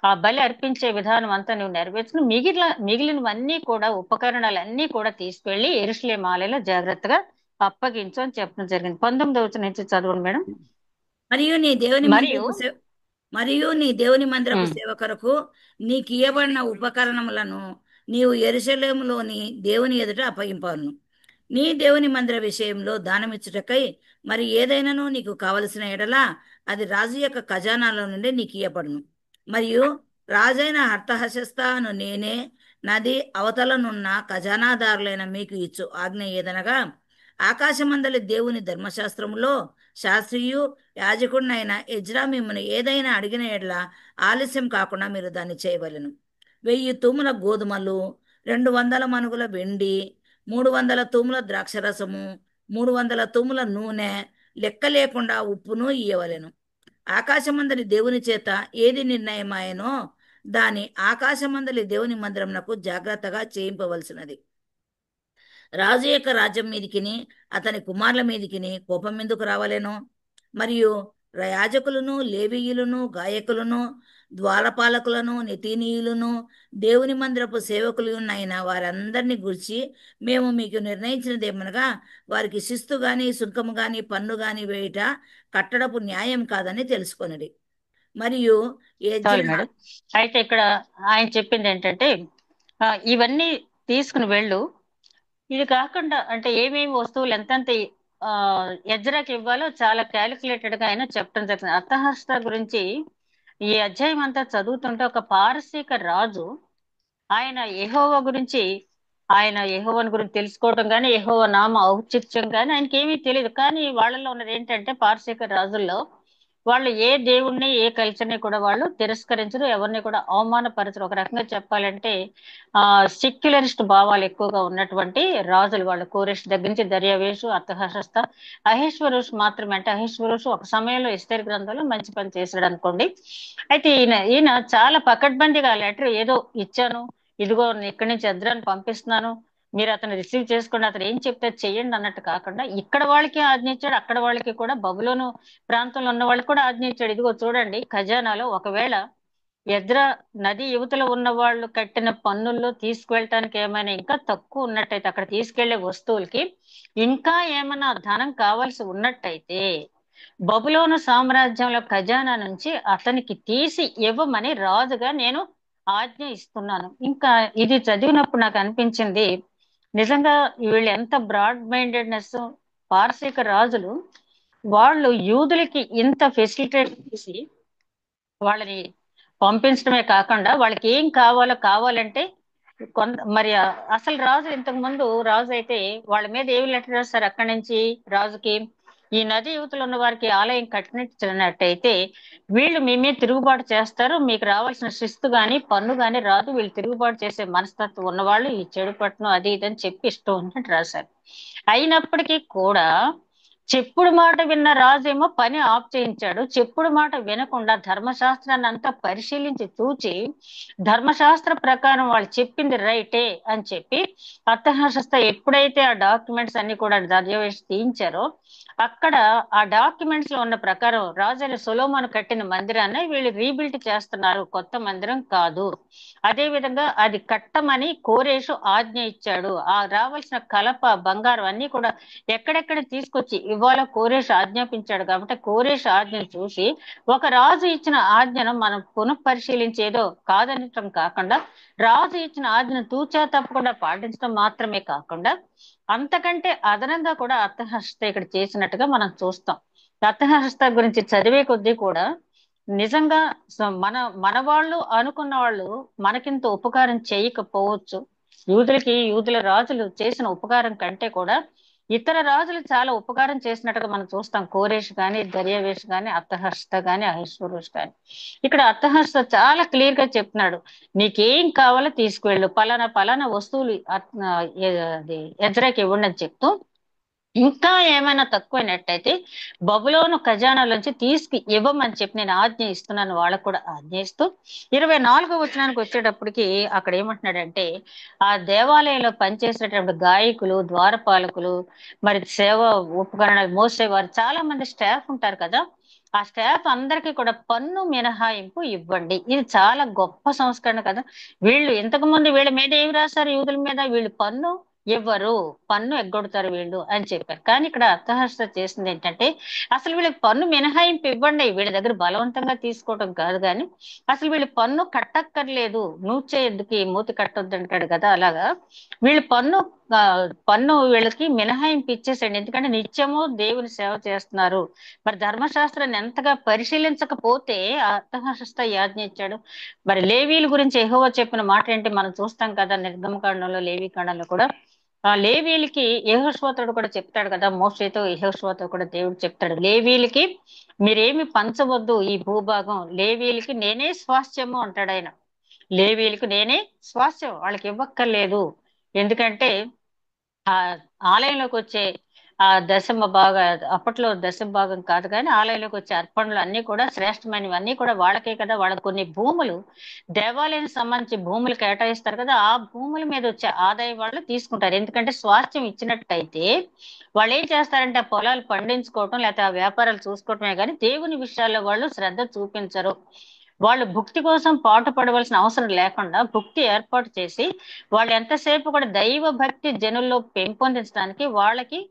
ఆ బలి అర్పించే విధానం అంతా నువ్వు నెరవేర్చుకుని మిగిలినవన్నీ కూడా ఉపకరణాలన్నీ కూడా తీసుకెళ్లి యెరూషలేము ఆలయంలో జాగ్రత్తగా అప్పగించు అని చెప్పడం జరిగింది. 19వ వచనం నుంచి చదవండి మేడం. మరియు నీ దేవుని మరియు మందిరపు మరియు నీ దేవుని మందిరపు ఉమ్, సేవ కొరకు నీకు ఇయ్యబడిన ఉపకరణములను నీవు యెరూషలేములోని దేవుని ఎదుట అప్పగింపను. నీ దేవుని మందిర విషయంలో దానమిచ్చుటకై మరి ఏదైనాను నీకు కావలసిన ఎడల అది రాజు యొక్క ఖజానాలో నుండి నీకు ఇయ్యబడును. మరియు రాజైన హర్తహశస్తాను నేనే నది అవతలనున్న ఖజానాదారులైన మీకు ఇచ్చు ఆజ్ఞ ఏదనగా, ఆకాశమందలి దేవుని ధర్మశాస్త్రములో శాస్త్రియు యాజకుడినైన ఎజ్రా మిమ్మల్ని ఏదైనా అడిగిన ఎడల ఆలస్యం కాకుండా మీరు దాన్ని చేయవలెను. 1000 తూముల గోధుమలు, 200 మనుగుల వెండి, 300 తూముల ద్రాక్షరసము, 300 తూముల నూనె, లెక్క లేకుండా ఉప్పును ఇయ్యవలెను. ఆకాశమందలి దేవుని చేత ఏది నిర్ణయమాయనో దాని ఆకాశమందలి దేవుని మందిరమునకు జాగ్రత్తగా చేయింపవలసినది. రాజు యొక్క రాజ్యం మీదికిని అతని కుమారుల మీదికిని కోపం ఎందుకు రావలేను? మరియు యాజకులను, లేవీయులను, గాయకులను, ద్వారపాలకులను, నెతీనీయులను, దేవుని మందిరపు సేవకులనైన వారందరినీ గురించి మేము మీకు నిర్ణయించినదేమనగా, వారికి శిస్తు గాని, సుంకము గాని, పన్ను గాని వేయుట కట్టడపు న్యాయం కాదని తెలుసుకొనిడి. మరియు చాలు ఎజ్రా మేడం. అయితే ఇక్కడ ఆయన చెప్పింది ఏంటంటే ఇవన్నీ తీసుకుని వెళ్ళు, ఇది కాకుండా అంటే ఏమేమి వస్తువులు ఎంతెంత ఆ ఎజ్రాకి ఇవ్వాలో చాలా క్యాలిక్యులేటెడ్ గా ఆయన చెప్పడం జరిగింది. అత్తహస్త గురించి ఈ అధ్యాయం అంతా చదువుతుంటే ఒక పారసీక రాజు ఆయన యెహోవా గురించి, ఆయన యెహోవాని గురించి తెలుసుకోవడం కానీ, యెహోవా నామ ఔచిత్యం కానీ ఆయనకి ఏమీ తెలియదు. కానీ వాళ్ళలో ఉన్నది ఏంటంటే పారసీక రాజుల్లో వాళ్ళు ఏ దేవుణ్ణి, ఏ కల్చర్ని కూడా వాళ్ళు తిరస్కరించరు, ఎవరిని కూడా అవమానపరచరు. ఒక రకంగా చెప్పాలంటే సెక్యులరిస్ట్ భావాలు ఎక్కువగా ఉన్నటువంటి రాజులు వాళ్ళు. కోరెష్ దగ్గర నుంచి దర్యావేషు, అర్థహస్త, అహేశ్వరుష్ మాత్రమే. అంటే అహేశ్వరుషు ఒక సమయంలో ఎస్తేర్ గ్రంథంలో మంచి పని చేశాడు అనుకోండి. అయితే ఈయన చాలా పకడ్బందీగా లెటర్ ఏదో ఇచ్చాను, ఇదిగో ఇక్కడి నుంచి ఎజ్రాని పంపిస్తున్నాను, మీరు అతను రిసీవ్ చేసుకోండి, అతను ఏం చెప్తే చెయ్యండి అన్నట్టు కాకుండా ఇక్కడ వాళ్ళకి ఆజ్ఞ ఇచ్చాడు, అక్కడ వాళ్ళకి కూడా బబులోను ప్రాంతంలో ఉన్న వాళ్ళకి కూడా ఆజ్ఞ ఇచ్చాడు. ఇదిగో చూడండి, ఖజానాలో ఒకవేళ ఎజ్రా నది యువతల ఉన్న వాళ్ళు కట్టిన పన్నుల్లో తీసుకువెళ్ళటానికి ఏమైనా ఇంకా తక్కువ ఉన్నట్టయితే, అక్కడ తీసుకెళ్లే వస్తువులకి ఇంకా ఏమైనా ధనం కావాల్సి ఉన్నట్టయితే బబులోను సామ్రాజ్యంలో ఖజానా నుంచి అతనికి తీసి ఇవ్వమని రాజుగా నేను ఆజ్ఞ ఇస్తున్నాను. ఇంకా ఇది చదివినప్పుడు నాకు అనిపించింది, నిజంగా వీళ్ళు ఎంత బ్రాడ్ మైండెడ్నెస్. పారసీక రాజులు వాళ్ళు యూదులకి ఇంత ఫెసిలిటేట్ చేసి వాళ్ళని పంపించడమే కాకుండా వాళ్ళకి ఏం కావాలో కావాలంటే మరి అసలు రాజు ఇంతకు ముందు రాజు అయితే వాళ్ళ మీద ఏమి లెటర్ రాస్తారు అక్కడి నుంచి రాజుకి, ఈ నది యువతలు ఉన్న వారికి ఆలయం కట్టినట్టయితే వీళ్ళు మీ మీద తిరుగుబాటు చేస్తారు, మీకు రావాల్సిన శిస్తు గాని పన్ను గాని రాదు, వీళ్ళు తిరుగుబాటు చేసే మనస్తత్వం ఉన్నవాళ్ళు ఈ చెడు పట్టణం అది ఇదని చెప్పి ఇష్టం ఉన్నట్టు రాశారు. అయినప్పటికీ కూడా చెప్పుడు మాట విన్న రాజేమో పని ఆఫ్ చేయించాడు. చెప్పుడు మాట వినకుండా ధర్మశాస్త్రాన్ని అంతా పరిశీలించి చూచి ధర్మశాస్త్ర ప్రకారం వాళ్ళు చెప్పింది రైటే అని చెప్పి అర్థశాస్త్ర ఎప్పుడైతే ఆ డాక్యుమెంట్స్ అన్ని కూడా దర్యావేసి తీయించారో అక్కడ ఆ డాక్యుమెంట్స్ లో ఉన్న ప్రకారం రాజైన సొలొమోను కట్టిన మందిరాన్ని వీళ్ళు రీబిల్డ్ చేస్తున్నారు, కొత్త మందిరం కాదు. అదే విధంగా అది కట్టమని కోరేషు ఆజ్ఞ ఇచ్చాడు. ఆ రావాల్సిన కలప బంగారం అన్ని కూడా ఎక్కడెక్కడ తీసుకొచ్చి ఇవాళ కోరేష్ ఆజ్ఞాపించాడు కాబట్టి కోరేష్ ఆజ్ఞను చూసి ఒక రాజు ఇచ్చిన ఆజ్ఞను మనం పునఃపరిశీలించేదో కాదనటం కాకుండా రాజు ఇచ్చిన ఆజ్ఞను తూచా తప్పకుండా పాటించడం మాత్రమే కాకుండా అంతకంటే అదనంగా కూడా అర్థహస్త ఇక్కడ చేసినట్టుగా మనం చూస్తాం. అర్థహస్త గురించి చదివే కొద్దీ కూడా నిజంగా మన మన వాళ్ళు అనుకున్న వాళ్ళు మనకింత ఉపకారం చేయకపోవచ్చు. యూదుల రాజులు చేసిన ఉపకారం కంటే కూడా ఇతర రాజులు చాలా ఉపకారం చేసినట్టుగా మనం చూస్తాం. కోరేష్ గాని, దర్యావేష్ గాని, అర్థహర్షత గాని, అహశ్వరుష్ గాని. ఇక్కడ అర్థహర్షత చాలా క్లియర్ గా చెప్తున్నాడు, నీకేం కావాలో తీసుకువెళ్ళు, పలానా పలానా వస్తువులు అది ఎజ్రాకి ఇవ్వండి అని చెప్తూ ఇంకా ఏమైనా తక్కువైనట్టయితే బబులోను ఖజానాలోంచి తీసుకు ఇవ్వమని చెప్పి నేను ఆజ్ఞ ఇస్తున్నాను, వాళ్ళకు కూడా ఆజ్ఞ ఇస్తూ 24వ వచనానికి వచ్చేటప్పటికి అక్కడ ఏమంటున్నాడంటే ఆ దేవాలయంలో పనిచేసేటటువంటి గాయకులు, ద్వారపాలకులు, మరి సేవ ఉపకరణాలు మోసేవారు చాలా మంది స్టాఫ్ ఉంటారు కదా, ఆ స్టాఫ్ అందరికీ కూడా పన్ను మినహాయింపు ఇవ్వండి. ఇది చాలా గొప్ప సంస్కరణ కదా. వీళ్ళు ఇంతకు ముందు వీళ్ళ మీద ఏమి రాశారు, యూదుల మీద వీళ్ళు పన్ను ఇవ్వరు, పన్ను ఎగ్గొడతారు వీళ్ళు అని చెప్పారు. కానీ ఇక్కడ అర్థహస్త చేసింది ఏంటంటే అసలు వీళ్ళకి పన్ను మినహాయింపు ఇవ్వండి, వీళ్ళ దగ్గర బలవంతంగా తీసుకోవటం కాదు, కానీ అసలు వీళ్ళు పన్ను కట్టక్కర్లేదు, నూర్చే ఎందుకు మూతి కట్టొద్దు అంటాడు కదా, అలాగా వీళ్ళు పన్ను వీళ్ళకి మినహాయింపు ఇచ్చేసండి. ఎందుకంటే నిత్యము దేవుని సేవ చేస్తున్నారు. మరి ధర్మశాస్త్రాన్ని ఎంతగా పరిశీలించకపోతే అర్థహస్త యాజ్ఞ ఇచ్చాడు. మరి లేవీల గురించి యెహోవా చెప్పిన మాట ఏంటి మనం చూస్తాం కదా, నిర్గమకాండంలో లేవీ కాండంలో కూడా ఆ లేవీలకి యెహోషువతో కూడా చెప్తాడు కదా, మోషేతో యెహోషువతో కూడా దేవుడు చెప్తాడు, లేవీలకి మీరేమి పంచవద్దు ఈ భూభాగం, లేవీలకి నేనే స్వాస్థ్యము అంటాడు ఆయన. లేవీలకు నేనే స్వాస్థ్యం, వాళ్ళకి ఇవ్వక్కర్లేదు. ఎందుకంటే ఆ ఆలయంలోకి వచ్చే ఆ దశమ భాగ అప్పట్లో దశమ భాగం కాదు కానీ ఆలయంలోకి వచ్చే అర్పణలు అన్ని కూడా శ్రేష్టమైనవి, అన్ని కూడా వాళ్ళకే కదా. వాళ్ళకి కొన్ని భూములు దేవాలయానికి సంబంధించి భూములు కేటాయిస్తారు కదా, ఆ భూముల మీద వచ్చే ఆదాయం వాళ్ళు తీసుకుంటారు. ఎందుకంటే స్వాస్థ్యం ఇచ్చినట్టయితే వాళ్ళు ఏం చేస్తారంటే ఆ పొలాలు పండించుకోవటం లేకపోతే ఆ వ్యాపారాలు చూసుకోవటమే కానీ దేవుని విషయాల్లో వాళ్ళు శ్రద్ధ చూపించరు. వాళ్ళు భుక్తి కోసం పాటు పడవలసిన అవసరం లేకుండా భుక్తి ఏర్పాటు చేసి వాళ్ళు ఎంతసేపు కూడా దైవ భక్తి జనుల్లో పెంపొందించడానికి వాళ్ళకి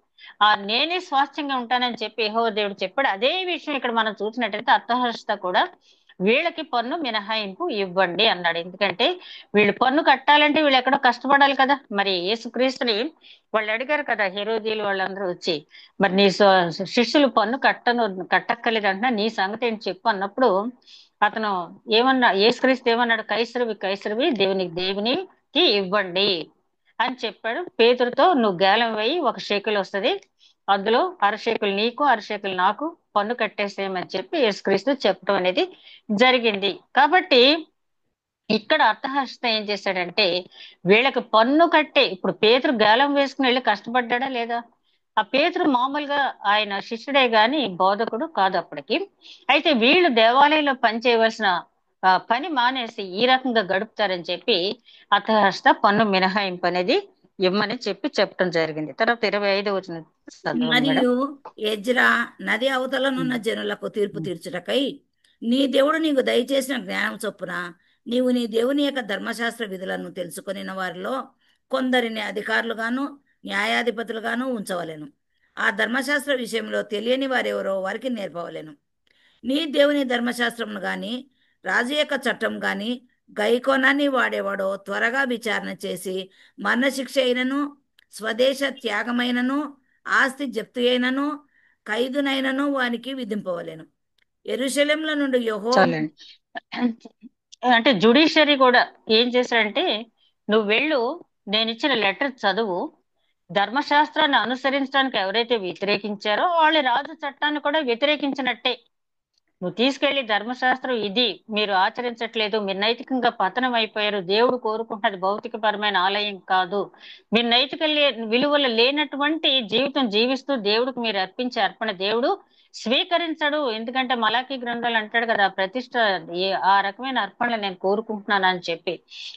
నేనే స్వాస్థ్యంగా ఉంటానని చెప్పి యెహోవా దేవుడు చెప్పాడు. అదే విషయం ఇక్కడ మనం చూసినట్టయితే అర్థహర్షత కూడా వీళ్ళకి పన్ను మినహాయింపు ఇవ్వండి అన్నాడు. ఎందుకంటే వీళ్ళు పన్ను కట్టాలంటే వీళ్ళు ఎక్కడో కష్టపడాలి కదా. మరి యేసుక్రీస్తుని వాళ్ళు అడిగారు కదా హెరోదీయులు వాళ్ళందరూ వచ్చి, మరి నీ శిష్యులు పన్ను కట్టక్కర్లేదు అంటున్నా, నీ సంగతి ఏంటి చెప్పు అన్నప్పుడు అతను యేసుక్రీస్తు ఏమన్నాడు, కైసరివి దేవునికి ఇవ్వండి అని చెప్పాడు. పేతురుతో నువ్వు గేలం వేయి, 1 షేకెల్ వస్తుంది, అందులో 1/2 షేకెల్ నీకు 1/2 షేకెల్ నాకు పన్ను కట్టేసేయమని చెప్పి యేసుక్రీస్తు చెప్పడం అనేది జరిగింది. కాబట్టి ఇక్కడ అర్థహస్త ఏం చేశాడంటే వీళ్ళకి పన్ను కట్టే, ఇప్పుడు పేతురు గేలం వేసుకుని వెళ్ళి కష్టపడ్డా లేదా, ఆ పేతురు మామూలుగా ఆయన శిష్యుడే గాని బోధకుడు కాదు అప్పటికి. అయితే వీళ్ళు దేవాలయంలో పని చేయవలసిన పని మానేసి ఈ రకంగా గడుపుతారని చెప్పి అర్థహస్త పన్ను మినహాయింపు అనేది ఇమ్మని చెప్పడం జరిగింది. తర్వాత 25వ వచనం చదవండి మేడం. మరియు ఎజ్రా నది అవతలనున్న జనులకు తీర్పు తీర్చుటకై నీ దేవుడు నీకు దయచేసిన జ్ఞానం చొప్పున నీవు నీ దేవుని యొక్క ధర్మశాస్త్ర విధులను తెలుసుకొనిన వారిలో కొందరిని అధికారులుగాను న్యాయాధిపతులుగాను ఉంచవలెను. ఆ ధర్మశాస్త్ర విషయంలో తెలియని వారెవరో వారికి నేర్పవలెను. నీ దేవుని ధర్మశాస్త్రమును గాని రాజు యొక్క చట్టం గాని గైకోనాన్ని వాడేవాడో త్వరగా విచారణ చేసి మరణశిక్ష అయినను స్వదేశ త్యాగమైనను ఆస్తి జప్తు అయినను ఖైదునైనను వానికి విధింపవలెను. యెరూషలేములో నుండి యెహోవా చాలండి. అంటే జుడిషియరీ కూడా ఏం చేశాడంటే నువ్వు వెళ్ళు, నేను ఇచ్చిన లెటర్ చదువు. ధర్మశాస్త్రాన్ని అనుసరించడానికి ఎవరైతే వ్యతిరేకించారో వాళ్ళు రాజు చట్టాన్ని కూడా వ్యతిరేకించినట్టే. నువ్వు తీసుకెళ్లి ధర్మశాస్త్రం ఇది మీరు ఆచరించట్లేదు, మీరు నైతికంగా పతనం అయిపోయారు, దేవుడు కోరుకుంటున్నది భౌతికపరమైన ఆలయం కాదు, మీరు విలువలు లేనటువంటి జీవితం జీవిస్తూ దేవుడికి మీరు అర్పించే అర్పణ దేవుడు స్వీకరించడు. ఎందుకంటే మలాఖీ గ్రంథాలు అంటాడు కదా, ప్రతిష్ట ఆ రకమైన అర్పణలు నేను కోరుకుంటున్నాను అని చెప్పి.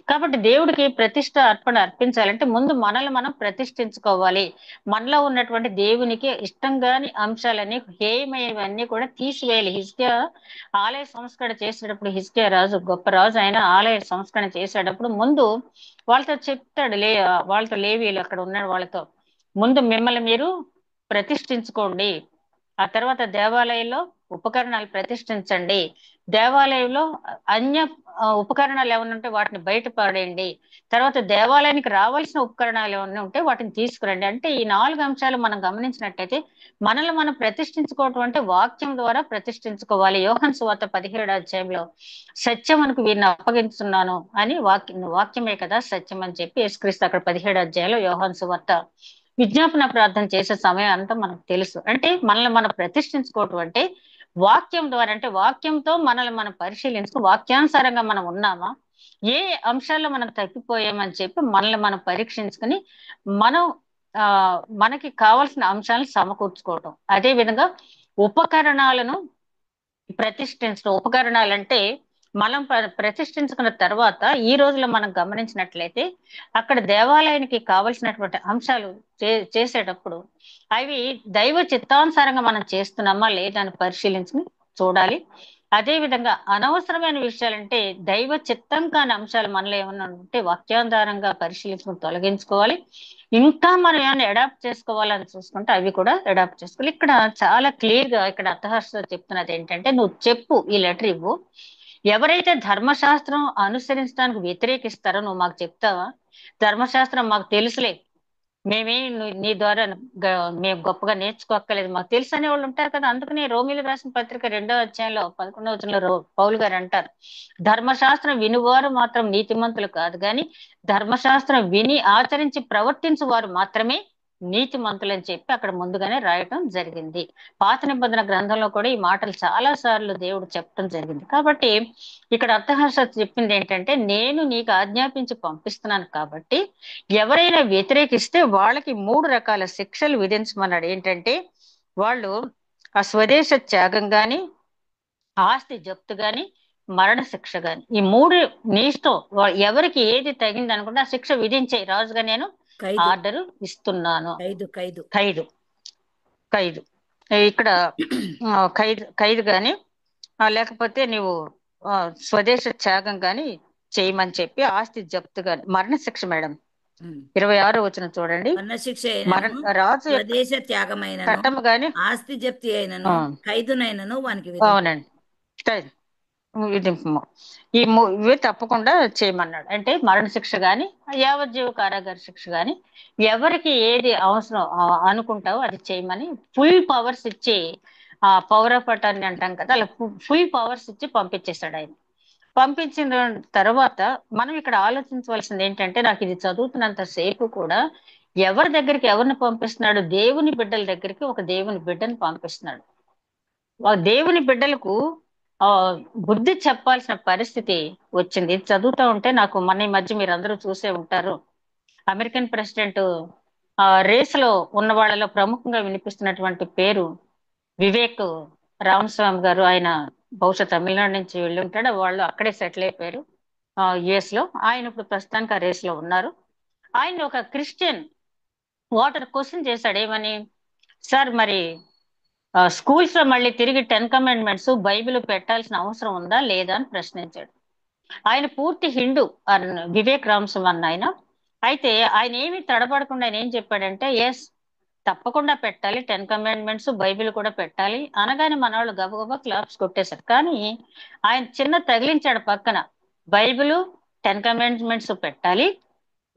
కాబట్టి దేవుడికి ప్రతిష్ట అర్పణ అర్పించాలంటే ముందు మనల్ని మనం ప్రతిష్ఠించుకోవాలి. మనలో ఉన్నటువంటి దేవునికి ఇష్టం కాని అంశాలన్నీ, హేయమైనవన్నీ కూడా తీసివేయాలి. హిజ్కియా ఆలయ సంస్కరణ చేసేటప్పుడు, హిజ్కియా రాజు గొప్ప రాజు, ఆయన ఆలయ సంస్కరణ చేసేటప్పుడు ముందు వాళ్ళతో చెప్తాడు, వాళ్ళతో లేవీలు అక్కడ ఉన్నాడు వాళ్ళతో, ముందు మిమ్మల్ని మీరు ప్రతిష్ఠించుకోండి, ఆ తర్వాత దేవాలయంలో ఉపకరణాలు ప్రతిష్ఠించండి, దేవాలయంలో అన్య ఉపకరణాలు ఏమైనా ఉంటే వాటిని బయట పడేయండి, తర్వాత దేవాలయానికి రావాల్సిన ఉపకరణాలు ఏమైనా ఉంటే వాటిని తీసుకురండి. అంటే ఈ 4 అంశాలు మనం గమనించినట్టయితే మనల్ని మనం ప్రతిష్ఠించుకోవటం అంటే వాక్యం ద్వారా ప్రతిష్ఠించుకోవాలి. యోహాను సువార్త 17వ అధ్యాయంలో సత్యమునకు వీరిని అప్పగిస్తున్నాను అని, వాక్యమే కదా సత్యం అని చెప్పి యేసుక్రీస్తు అక్కడ 17వ అధ్యాయంలో యోహాను సువార్త విజ్ఞాపన ప్రార్థన చేసే సమయం అంతా మనకు తెలుసు. అంటే మనల్ని మనం ప్రతిష్ఠించుకోవటం అంటే వాక్యం ద్వారా, అంటే వాక్యంతో మనల్ని మనం పరిశీలించుకు వాక్యానుసారంగా మనం ఉన్నామా, ఏ అంశాల్లో మనం తప్పిపోయామని చెప్పి మనల్ని మనం పరీక్షించుకుని మనం ఆ మనకి కావాల్సిన అంశాలను సమకూర్చుకోవటం. అదే విధంగా ఉపకరణాలను ప్రతిష్ఠించడం. ఉపకరణాలంటే మనం ప్రతిష్ఠించుకున్న తర్వాత ఈ రోజులో మనం గమనించినట్లయితే అక్కడ దేవాలయానికి కావలసినటువంటి అంశాలు చేసేటప్పుడు అవి దైవ చిత్తానుసారంగా మనం చేస్తున్నామా లేదా అని పరిశీలించి చూడాలి. అదే విధంగా అనవసరమైన విషయాలంటే దైవ చిత్తం కాని అంశాలు మనలో ఏమన్నా ఉంటే వాక్యాధారంగా పరిశీలించుకుని తొలగించుకోవాలి. ఇంకా మనం ఏమైనా అడాప్ట్ చేసుకోవాలని చూసుకుంటే అవి కూడా అడాప్ట్ చేసుకోవాలి. ఇక్కడ చాలా క్లియర్ గా ఇక్కడ అత్తహర్ష చెప్తున్నది ఏంటంటే, నువ్వు చెప్పు, ఈ లెటర్ ఇవ్వు, ఎవరైతే ధర్మశాస్త్రం అనుసరించడానికి వ్యతిరేకిస్తారో నువ్వు మాకు చెప్తావా? ధర్మశాస్త్రం మాకు తెలుసులే, నీ ద్వారా మేము గొప్పగా నేర్చుకోక్కర్లేదు, మాకు తెలుసు అనే వాళ్ళు ఉంటారు కదా. అందుకని రోమిలు రాసిన పత్రిక 2వ అధ్యాయంలో 11వ వచనంలో పౌలు గారు అంటారు, ధర్మశాస్త్రం వినువారు మాత్రం నీతిమంతులు కాదు, కానీ ధర్మశాస్త్రం విని ఆచరించి ప్రవర్తించు వారు మాత్రమే నీతిమంతులు అని చెప్పి అక్కడ ముందుగానే రాయటం జరిగింది. పాత నిబంధన గ్రంథంలో కూడా ఈ మాటలు చాలా సార్లు దేవుడు చెప్పడం జరిగింది. కాబట్టి ఇక్కడ అర్థహర్ష చెప్పింది ఏంటంటే, నేను నీకు ఆజ్ఞాపించి పంపిస్తున్నాను కాబట్టి ఎవరైనా వ్యతిరేకిస్తే వాళ్ళకి 3 రకాల శిక్షలు విధించమన్నాడు. ఏంటంటే వాళ్ళు ఆ స్వదేశ త్యాగం గాని, ఆస్తి జప్తు గాని, మరణ శిక్ష గాని, ఈ 3 నీ ఇష్టం, ఎవరికి ఏది తగింది అనుకుంటే ఆ శిక్ష విధించే, రాజుగా నేను ఖైదు ఆర్డర్ ఇస్తున్నాను. ఖైదు ఖైదు ఖైదు ఖైదు ఇక్కడ ఖైదు గాని లేకపోతే నీవు స్వదేశ త్యాగం గాని చేయమని చెప్పి, ఆస్తి జప్తు గాని, మరణ శిక్ష మేడం 26వ వచనం చూడండి. మరణశిక్ష అయినను, రాజు యొక్క స్వదేశ త్యాగమైనను, చట్టము గాని, ఆస్తి జప్తి అయినను, ఖైదునైనను వానికి విధించు. అవునండి, ఖైదు విధింపు, ఇవి తప్పకుండా చేయమన్నాడు. అంటే మరణ శిక్ష గాని, యావజ్జీవ కారాగార శిక్ష గాని, ఎవరికి ఏది అవసరం అనుకుంటావో అది చేయమని ఫుల్ పవర్స్ ఇచ్చి, పౌరపటాన్ని అంటాం కదా, అలా ఫుల్ పవర్స్ ఇచ్చి పంపించేశాడు ఆయన. పంపించిన తర్వాత మనం ఇక్కడ ఆలోచించవలసింది ఏంటంటే, నాకు ఇది చదువుతున్నంత సేపు కూడా ఎవరి దగ్గరికి ఎవరిని పంపిస్తున్నాడు? దేవుని బిడ్డల దగ్గరికి ఒక దేవుని బిడ్డని పంపిస్తున్నాడు. దేవుని బిడ్డలకు బుద్ధి చెప్పాల్సిన పరిస్థితి వచ్చింది. ఇది చదువుతూ ఉంటే నాకు ఈ మధ్య మీరు అందరూ చూసే ఉంటారు, అమెరికన్ ప్రెసిడెంట్ రేస్ లో ఉన్న వాళ్ళలో ప్రముఖంగా వినిపిస్తున్నటువంటి పేరు వివేక్ రామస్వామి గారు. ఆయన బహుశా తమిళనాడు నుంచి వెళ్ళి ఉంటాడు, వాళ్ళు అక్కడే సెటిల్ అయిపోయారు యుఎస్ లో. ఆయన ఇప్పుడు ప్రస్తుతానికి ఆ రేస్ లో ఉన్నారు. ఆయన ఒక క్రిస్టియన్ ఓటర్ క్వశ్చన్ చేశాడు, ఏమని, సార్ మరి స్కూల్స్ లో మళ్ళీ తిరిగి 10 కమాండ్మెంట్స్ బైబిల్ పెట్టాల్సిన అవసరం ఉందా లేదా అని ప్రశ్నించాడు. ఆయన పూర్తి హిందూ, వివేక్ రామస్వామి అన్న ఆయన. అయితే ఆయన ఏమి తడబడకుండా ఆయన ఏం చెప్పాడంటే, ఎస్ తప్పకుండా పెట్టాలి, 10 కమాండ్మెంట్స్ బైబిల్ కూడా పెట్టాలి అనగానే మన వాళ్ళు గబగబా క్లాప్స్ కొట్టేశారు. కానీ ఆయన చిన్న తగిలించాడు పక్కన, బైబిల్ 10 కమాండ్మెంట్స్ పెట్టాలి,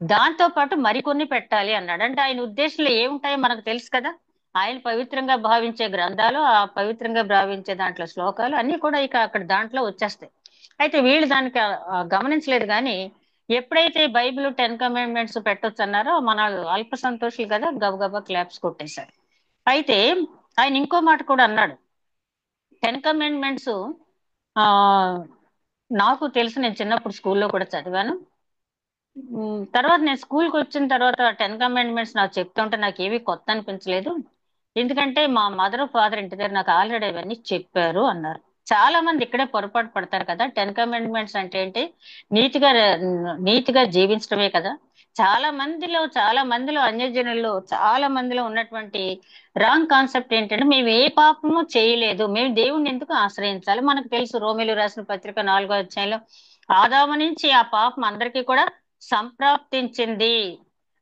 దాంతో పాటు మరికొన్ని పెట్టాలి అన్నాడు. అంటే ఆయన ఉద్దేశంలో ఏముంటాయో మనకు తెలుసు కదా. ఆయన పవిత్రంగా భావించే గ్రంథాలు, ఆ పవిత్రంగా భావించే దాంట్లో శ్లోకాలు అన్ని కూడా ఇక అక్కడ దాంట్లో వచ్చేస్తాయి. అయితే వీళ్ళు దానికి గమనించలేదు. కానీ ఎప్పుడైతే బైబిల్ 10 కమాండ్మెంట్స్ పెట్టొచ్చు అన్నారో మన అల్ప సంతోషులు కదా గబగబా క్లాప్స్ కొట్టేశారు. అయితే ఆయన ఇంకో మాట కూడా అన్నాడు. 10 కమాండ్మెంట్స్ ఆ నాకు తెలుసు, నేను చిన్నప్పుడు స్కూల్లో కూడా చదివాను. తర్వాత నేను స్కూల్కి వచ్చిన తర్వాత 10 కమాండ్మెంట్స్ నాకు చెప్తుంటే నాకు ఏవి కొత్త అనిపించలేదు. ఎందుకంటే మా మదర్ ఫాదర్ ఇంటి దగ్గర నాకు ఆల్రెడీ అవన్నీ చెప్పారు అన్నారు. చాలా మంది ఇక్కడే పొరపాటు పడతారు కదా. 10 కమాండ్మెంట్స్ అంటే ఏంటి? నీతిగా నీతిగా జీవించడమే కదా. చాలా మందిలో అన్యజనుల్లో చాలా మందిలో ఉన్నటువంటి రాంగ్ కాన్సెప్ట్ ఏంటంటే మేము ఏ పాపము చేయలేదు, మేము దేవుణ్ణి ఎందుకు ఆశ్రయించాలి. మనకు తెలుసు రోమిలు రాసిన పత్రిక 4వ అధ్యాయంలో ఆదాము నుంచి ఆ పాపం అందరికీ కూడా సంప్రాప్తించింది.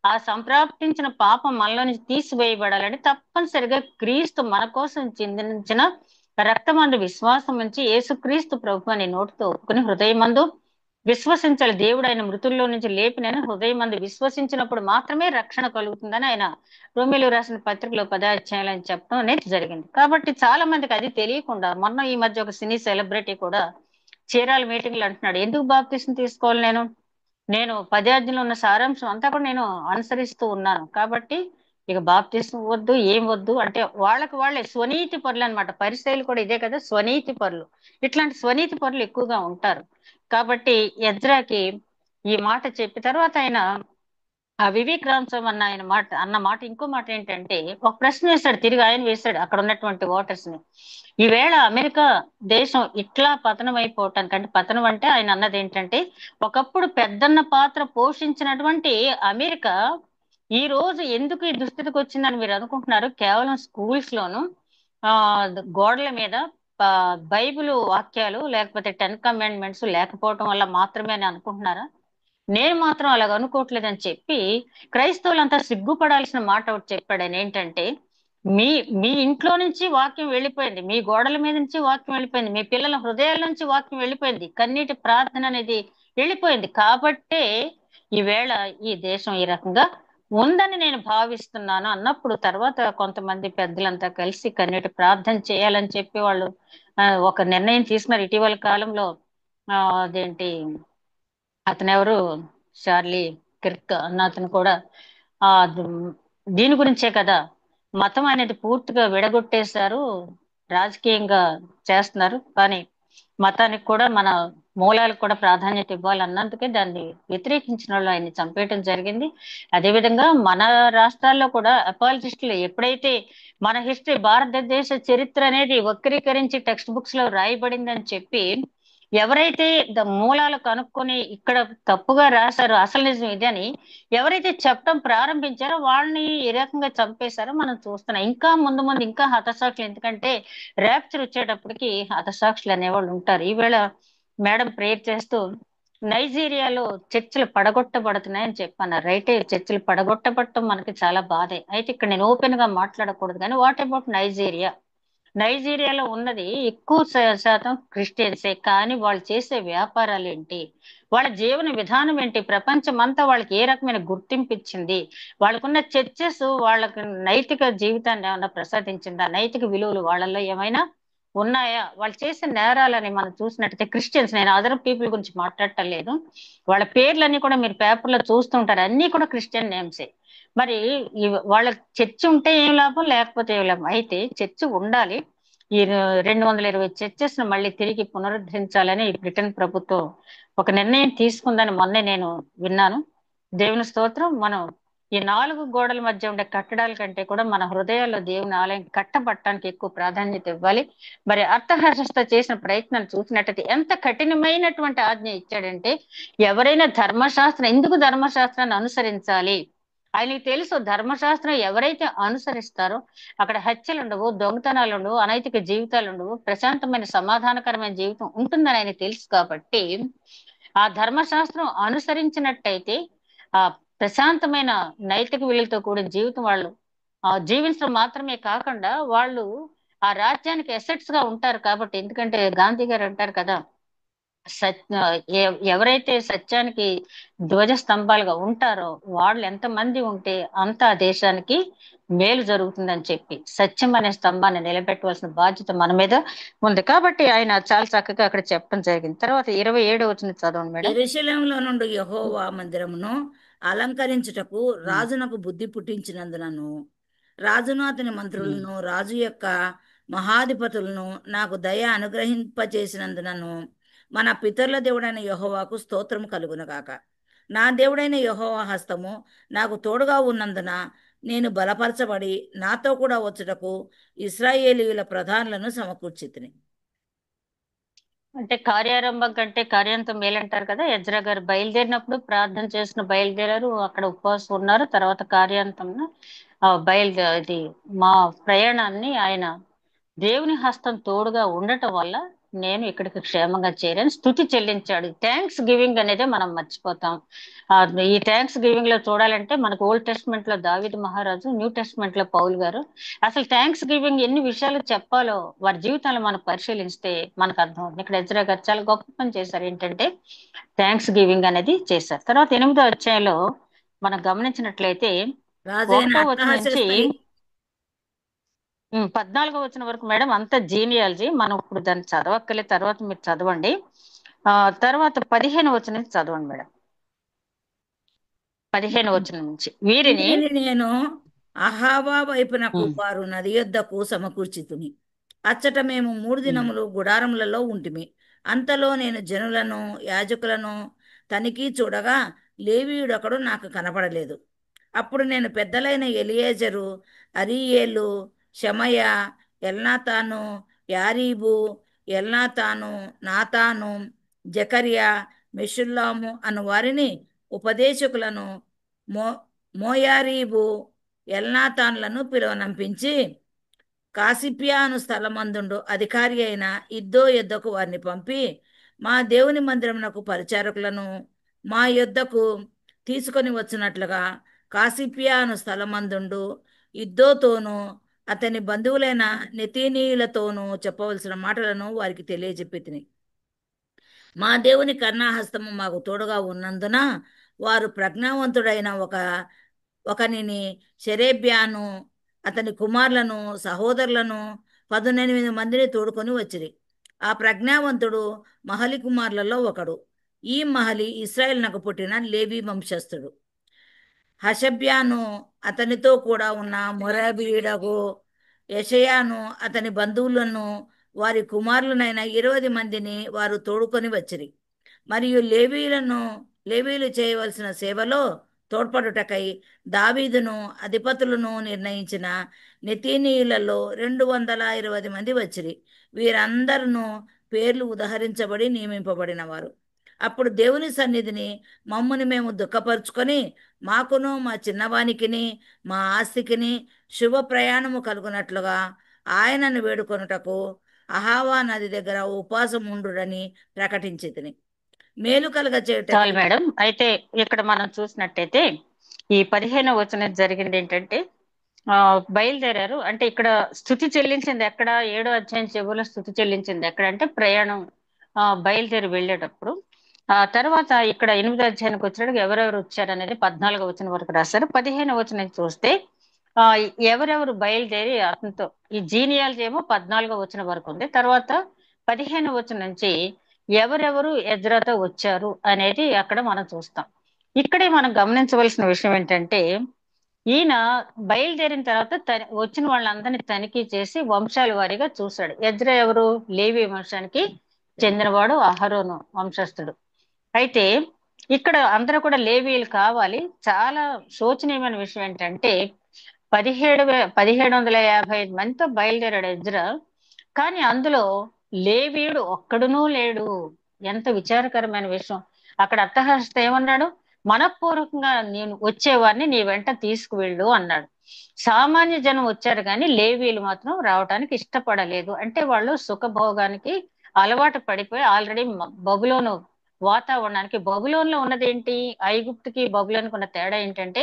ఆ సంప్రాప్తించిన పాపం మనలో నుంచి తీసివేయబడాలని తప్పనిసరిగా క్రీస్తు మన కోసం చిందించిన రక్తమందు విశ్వాసం ఉంచి యేసుక్రీస్తు ప్రభు అని నోటితో ఒప్పుకుని హృదయమందు విశ్వసించాలి. దేవుడు ఆయన మృతుల్లో నుంచి లేపినని హృదయమందు విశ్వసించినప్పుడు మాత్రమే రక్షణ కలుగుతుందని ఆయన రోమిలు రాసిన పత్రికలో 10వ అధ్యాయంలో ఆయన చెప్పడం అనేది జరిగింది. కాబట్టి చాలా మందికి అది తెలియకుండా మొన్న ఈ మధ్య ఒక సినీ సెలబ్రిటీ కూడా చీరాల మీటింగ్లు అంటున్నాడు, ఎందుకు బాప్తిసం తీసుకోవాలి, నేను 10 ఆజ్ఞలో ఉన్న సారాంశం అంతా కూడా నేను అనుసరిస్తూ ఉన్నాను, కాబట్టి ఇక బాప్తిసం వద్దు ఏం వద్దు అంటే వాళ్ళకి వాళ్ళే స్వనీతి పరులు అనమాట. పరిసయ్యులు కూడా ఇదే కదా, స్వనీతి పరులు. ఇట్లాంటి స్వనీతి పరులు ఎక్కువగా ఉంటారు. కాబట్టి ఎజ్రాకి ఈ మాట చెప్పి తర్వాత ఆయన ఆ వివేక్ రామ్స్వామి అన్న మాట ఇంకో మాట ఏంటంటే, ఒక ప్రశ్న వేశాడు, తిరిగి ఆయన వేశాడు అక్కడ ఉన్నటువంటి ఓటర్స్ ని. ఈవేళ అమెరికా దేశం ఇట్లా పతనం అయిపోవటానికి, అంటే పతనం అంటే ఆయన అన్నది ఏంటంటే, ఒకప్పుడు పెద్దన్న పాత్ర పోషించినటువంటి అమెరికా ఈ రోజు ఎందుకు ఈ దుస్థితికి వచ్చిందని మీరు అనుకుంటున్నారు? కేవలం స్కూల్స్ లోను ఆ గోడల మీద బైబిల్ వాక్యాలు లేకపోతే 10 కమాండ్మెంట్స్ లేకపోవటం వల్ల మాత్రమే అని అనుకుంటున్నారా? నేను మాత్రం అలాగ అనుకోవట్లేదని చెప్పి క్రైస్తవులంతా సిగ్గుపడాల్సిన మాట ఒకటి చెప్పాడు ఆయన. ఏంటంటే, మీ మీ ఇంట్లో నుంచి వాక్యం వెళ్ళిపోయింది, మీ గోడల మీద నుంచి వాక్యం వెళ్ళిపోయింది, మీ పిల్లల హృదయాల నుంచి వాక్యం వెళ్ళిపోయింది, కన్నీటి ప్రార్థన అనేది వెళ్ళిపోయింది. కాబట్టే ఈవేళ ఈ దేశం ఈ రకంగా ఉందని నేను భావిస్తున్నాను అన్నప్పుడు తర్వాత కొంతమంది పెద్దలంతా కలిసి కన్నీటి ప్రార్థన చేయాలని చెప్పి వాళ్ళు ఒక నిర్ణయం తీసుకున్నారు. ఇటీవల కాలంలో అదేంటి అతను ఎవరు, చార్లీ కిర్క్ అన్న అతను కూడా ఆ దీని గురించే కదా, మతం అనేది పూర్తిగా విడగొట్టేశారు, రాజకీయంగా చేస్తున్నారు, కానీ మతానికి కూడా మన మూలాలకు కూడా ప్రాధాన్యత ఇవ్వాలన్నందుకే దాన్ని వ్యతిరేకించిన వాళ్ళు ఆయన్ని చంపేయటం జరిగింది. అదేవిధంగా మన రాష్ట్రాల్లో కూడా అపాలజిస్టులు ఎప్పుడైతే మన హిస్టరీ భారతదేశ చరిత్ర అనేది వక్రీకరించి టెక్స్ట్ బుక్స్ లో రాయబడిందని చెప్పి ఎవరైతే మూలాలు కనుక్కొని ఇక్కడ తప్పుగా రాశారో అసలు నిజం ఇదని ఎవరైతే చెప్పడం ప్రారంభించారో వాళ్ళని ఏ రకంగా చంపేశారో మనం చూస్తున్నాం. ఇంకా ముందు ముందు ఇంకా హతసాక్షులు, ఎందుకంటే ర్యాప్చర్ వచ్చేటప్పటికి హతసాక్షులు అనేవాళ్ళు ఉంటారు. ఈవేళ మేడం ప్రేయర్ చేస్తూ నైజీరియాలో చర్చిలు పడగొట్టబడుతున్నాయని చెప్పన్నారు. రైటే, చర్చిలు పడగొట్టబడటం మనకి చాలా బాధే. అయితే ఇక్కడ నేను ఓపెన్ గా మాట్లాడకూడదు, కానీ వాట్ అబౌట్ నైజీరియా? నైజీరియాలో ఉన్నది ఎక్కువ శాతం క్రిస్టియన్సే, కానీ వాళ్ళు చేసే వ్యాపారాలు ఏంటి, వాళ్ళ జీవన విధానం ఏంటి, ప్రపంచం అంతా వాళ్ళకి ఏ రకమైన గుర్తింపు ఇచ్చింది, వాళ్ళకున్న చర్చెస్ వాళ్ళకి నైతిక జీవితాన్ని ఏమైనా ప్రసాదించిందా, నైతిక విలువలు వాళ్ళల్లో ఏమైనా ఉన్నాయా? వాళ్ళు చేసే నేరాలని మనం చూసినట్టయితే క్రిస్టియన్స్, నేను అదర్ పీపుల్ గురించి మాట్లాడటం లేదు, వాళ్ళ పేర్లన్నీ కూడా మీరు పేపర్లో చూస్తుంటారు, అన్ని కూడా క్రిస్టియన్ నేమ్సే. మరి వాళ్ళ చర్చి ఉంటే ఏం లాభం, లేకపోతే ఏం లాభం? అయితే చర్చి ఉండాలి. ఈ 220 చర్చెస్ ను మళ్ళీ తిరిగి పునరుద్ధరించాలని బ్రిటన్ ప్రభుత్వం ఒక నిర్ణయం తీసుకుందని మొన్నే నేను విన్నాను. దేవుని స్తోత్రం. మనం ఈ 4 గోడల మధ్య ఉండే కట్టడాల కంటే కూడా మన హృదయాల్లో దేవుని ఆలయం కట్టబట్టడానికి ఎక్కువ ప్రాధాన్యత ఇవ్వాలి. మరి అర్థహర్షస్త చేసిన ప్రయత్నం చూసినట్టయితే ఎంత కఠినమైనటువంటి ఆజ్ఞ ఇచ్చాడంటే, ఎవరైనా ఎందుకు ధర్మశాస్త్రాన్ని అనుసరించాలి? ఆయనకి తెలుసు ధర్మశాస్త్రం ఎవరైతే అనుసరిస్తారో అక్కడ హత్యలు ఉండవు, దొంగతనాలు ఉండవు, అనైతిక జీవితాలు ఉండవు, ప్రశాంతమైన సమాధానకరమైన జీవితం ఉంటుందని ఆయన తెలుసు. కాబట్టి ఆ ధర్మశాస్త్రం అనుసరించినట్టయితే ఆ ప్రశాంతమైన నైతిక విలువలతో కూడిన జీవితం వాళ్ళు జీవించడం మాత్రమే కాకుండా వాళ్ళు ఆ రాజ్యానికి ఎసెట్స్ గా ఉంటారు. కాబట్టి ఎందుకంటే గాంధీ గారు అంటారు కదా, ఎవరైతే సత్యానికి ధ్వజ స్తంభాలుగా ఉంటారో వాళ్ళు ఎంతమంది ఉంటే అంత ఆ దేశానికి మేలు జరుగుతుందని చెప్పి సత్యం అనే స్తంభాన్ని నిలబెట్టవలసిన బాధ్యత మన మీద ఉంది. కాబట్టి ఆయన చాలా చక్కగా అక్కడ చెప్పడం జరిగింది. తర్వాత 27 వచ్చిన చదవండి మేడం. యెరూషలేములో నుండి యెహోవా మందిరమును అలంకరించుటకు ఉమ్, రాజునకు బుద్ధి పుట్టించినందునను రాజును అతని ఉమ్. మంత్రులను రాజు యొక్క మహాధిపతులను నాకు దయ అనుగ్రహింపచేసినందునను మన పితరుల దేవుడైన యెహోవాకు స్తోత్రము కలుగునుగాక. నా దేవుడైన యెహోవా హస్తము నాకు తోడుగా ఉన్నందున నేను బలపరచబడి నాతో కూడా వచ్చుటకు ఇశ్రాయేలీయుల ప్రధానులను సమకూర్చితిని. అంటే కార్యారంభం కంటే కార్యాంతం మేలంటారు కదా. ఎజ్రా గారు బయలుదేరినప్పుడు ప్రార్థన చేసిన బయలుదేరారు, అక్కడ ఉపవాసం ఉన్నారు. తర్వాత కార్యాంతం ఇది మా ప్రయాణాన్ని ఆయన దేవుని హస్తం తోడుగా ఉండటం వల్ల నేను ఇక్కడికి క్షేమంగా చేరాను, స్తుతి చెల్లించాడు. థ్యాంక్స్ గివింగ్ అనేది మనం మర్చిపోతాం. ఆ, ఈ థ్యాంక్స్ గివింగ్ లో చూడాలంటే మనకు ఓల్డ్ టెస్ట్మెంట్ లో దావీదు మహారాజు, న్యూ టెస్ట్మెంట్ లో పౌలు గారు అసలు థ్యాంక్స్ గివింగ్ ఎన్ని విషయాలు చెప్పాలో వారి జీవితాలు మనం పరిశీలిస్తే మనకు అర్థం అవుతుంది. ఇక్కడ ఎజ్రా గారు చాలా గొప్ప పని చేశారు, ఏంటంటే థ్యాంక్స్ గివింగ్ అనేది చేశారు. తర్వాత 8వ అధ్యాయంలో మనం గమనించినట్లయితే రాజైన 1వ వచనం నుంచి అర్తహషస్తై 14వ వచనం వరకు మేడం అంతా జీనియాలజీ, మనం ఇప్పుడు దాన్ని చదవక్కలే, తర్వాత మీరు చదవండి. ఆ తర్వాత 15వ వచనం నుంచి చదవండి మేడం. 15వ వచనం నుంచి వీరిని వీరిని నేను అహావా వైపునకు ఉమ్, వారు నది యొద్దకు సమకూర్చితుని. అచ్చట మేము 3 దినములు గుడారములలో ఉంటిమి. అంతలో నేను జనులను యాజకులను తనిఖీ చూడగా లేవీయుడొకడు నాకు కనపడలేదు. అప్పుడు నేను పెద్దలైన ఎలియేజరు, అరీయేలు, షమయ, ఎల్నాతాను, యారీబు, ఎల్నాతాను, నాతాను, జకర్యా, మెషుల్లాము అను వారిని ఉపదేశకులను మో మోయారీబు, ఎల్నాతాన్లను పిలువనంపించి కాసిప్యా అను స్థలమందుండు అధికారి అయిన ఇద్దో యొద్దకు వారిని పంపి మా దేవుని మందిరమునకు పరిచారకులను మా యొద్దకు తీసుకొని వచ్చినట్లుగా కాసిప్యా అను స్థలమందుండు ఇద్దోతోనూ అతని బంధువులైన నెతీనీయులతోనూ చెప్పవలసిన మాటలను వారికి తెలియజెప్పి తిని. మా దేవుని కరుణాహస్తము మాకు తోడుగా ఉన్నందున వారు ప్రజ్ఞావంతుడైన ఒకనిని షెరేబ్యాను అతని కుమారులను సహోదరులను 18 మందిని తోడుకొని వచ్చిరి. ఆ ప్రజ్ఞావంతుడు మహలి కుమారులలో ఒకడు. ఈ మహలి ఇశ్రాయేలునకు పుట్టిన లేవి వంశస్థుడు. హషబ్యాను అతనితో కూడా ఉన్న మొరాబీయుడగు యెషయాను అతని బంధువులను వారి కుమారులనైన 20 మందిని వారు తోడుకొని వచ్చిరి. మరియు లేవీయులు చేయవలసిన సేవలో తోడ్పడుటకై దావీదును అధిపతులను నిర్ణయించిన నెతీనీయులలో 220 మంది వచ్చిరి. వీరందరూ పేర్లు ఉదహరించబడి నియమింపబడిన వారు. అప్పుడు దేవుని సన్నిధిని మమ్ముని మేము దుఃఖపరుచుకొని మాకును మా చిన్నవానికిని మా ఆస్తికిని శుభ ప్రయాణము కలుగునట్లుగా ఆయనను వేడుకొనుటకు అహావా నది దగ్గర ఉపవాసం ఉండుడని ప్రకటించి తిని. మేలు కలగ చాలు చేయుటకై మేడం. అయితే ఇక్కడ మనం చూసినట్టయితే ఈ 15వ వచనం జరిగింది ఏంటంటే ఆ బయలుదేరారు. అంటే ఇక్కడ స్థుతి చెల్లించింది ఎక్కడ? 7వ అధ్యాయం చివరిలో స్థుతి చెల్లించింది ఎక్కడ అంటే ప్రయాణం బయలుదేరి వెళ్ళేటప్పుడు. ఆ తర్వాత ఇక్కడ 8వ అధ్యాయానికి వచ్చేటప్పుడు ఎవరెవరు వచ్చారు అనేది 14వ వచనం వరకు రాశారు. 15వ వచనం చూస్తే ఆ ఎవరెవరు బయలుదేరి అతనితో, ఈ జీనియాలజీ ఏమో 14వ వచనం వరకు ఉంది. తర్వాత 15వ వచనం నుంచి ఎవరెవరు ఎజ్రాతో వచ్చారు అనేది అక్కడ మనం చూస్తాం. ఇక్కడే మనం గమనించవలసిన విషయం ఏంటంటే ఈయన బయలుదేరిన తర్వాత వచ్చిన వాళ్ళందరినీ తనిఖీ చేసి వంశాల వారీగా చూశాడు. ఎజ్రా ఎవరు? లేవి వంశానికి చెందినవాడు, అహరోను వంశస్థుడు. అయితే ఇక్కడ అందరూ కూడా లేవీయులు కావాలి. చాలా శోచనీయమైన విషయం ఏంటంటే 1750 మందితో బయలుదేరాడు ఎజ్రా, కానీ అందులో లేవీయుడు ఒక్కడునూ లేడు. ఎంత విచారకరమైన విషయం. అక్కడ అట్టహాసత ఏమన్నాడు? మనఃపూర్వకంగా నేను వచ్చేవాడిని నీ వెంట తీసుకువెళ్ళు అన్నాడు. సామాన్య జనం వచ్చారు కానీ లేవీయులు మాత్రం రావడానికి ఇష్టపడలేదు. అంటే వాళ్ళు సుఖభోగానికి అలవాటు పడిపోయి ఆల్రెడీ బబులోను వాతావరణానికి, బబులోన్ లో ఉన్నది ఏంటి, ఐగుప్తుకి బబులోనికి ఉన్న తేడా ఏంటంటే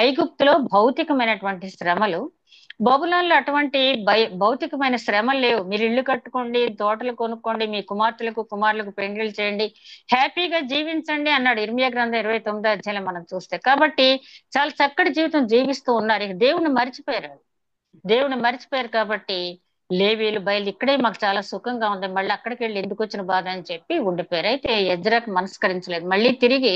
ఐగుప్తులో భౌతికమైనటువంటి శ్రమలు, బబులోనులో అటువంటి భౌతికమైన శ్రమలు లేవు. మీరు ఇల్లు కట్టుకోండి, తోటలు కొనుక్కోండి, మీ కుమార్తెలకు కుమారులకు పెండ్లిళ్ళు చేయండి, హ్యాపీగా జీవించండి అన్నాడు ఇర్మియా గ్రంథం 29 అధ్యాయంలో మనం చూస్తే. కాబట్టి చాలా చక్కటి జీవితం జీవిస్తూ ఉన్నారు. ఇక దేవుని మర్చిపోయారు కాబట్టి లేవీలు బయలు ఇక్కడే మాకు చాలా సుఖంగా ఉంది, మళ్ళీ అక్కడికి వెళ్ళి ఎందుకు వచ్చిన బాధ అని చెప్పి ఉండిపోయారు. అయితే ఎజ్రాకు మనస్కరించలేదు. మళ్ళీ తిరిగి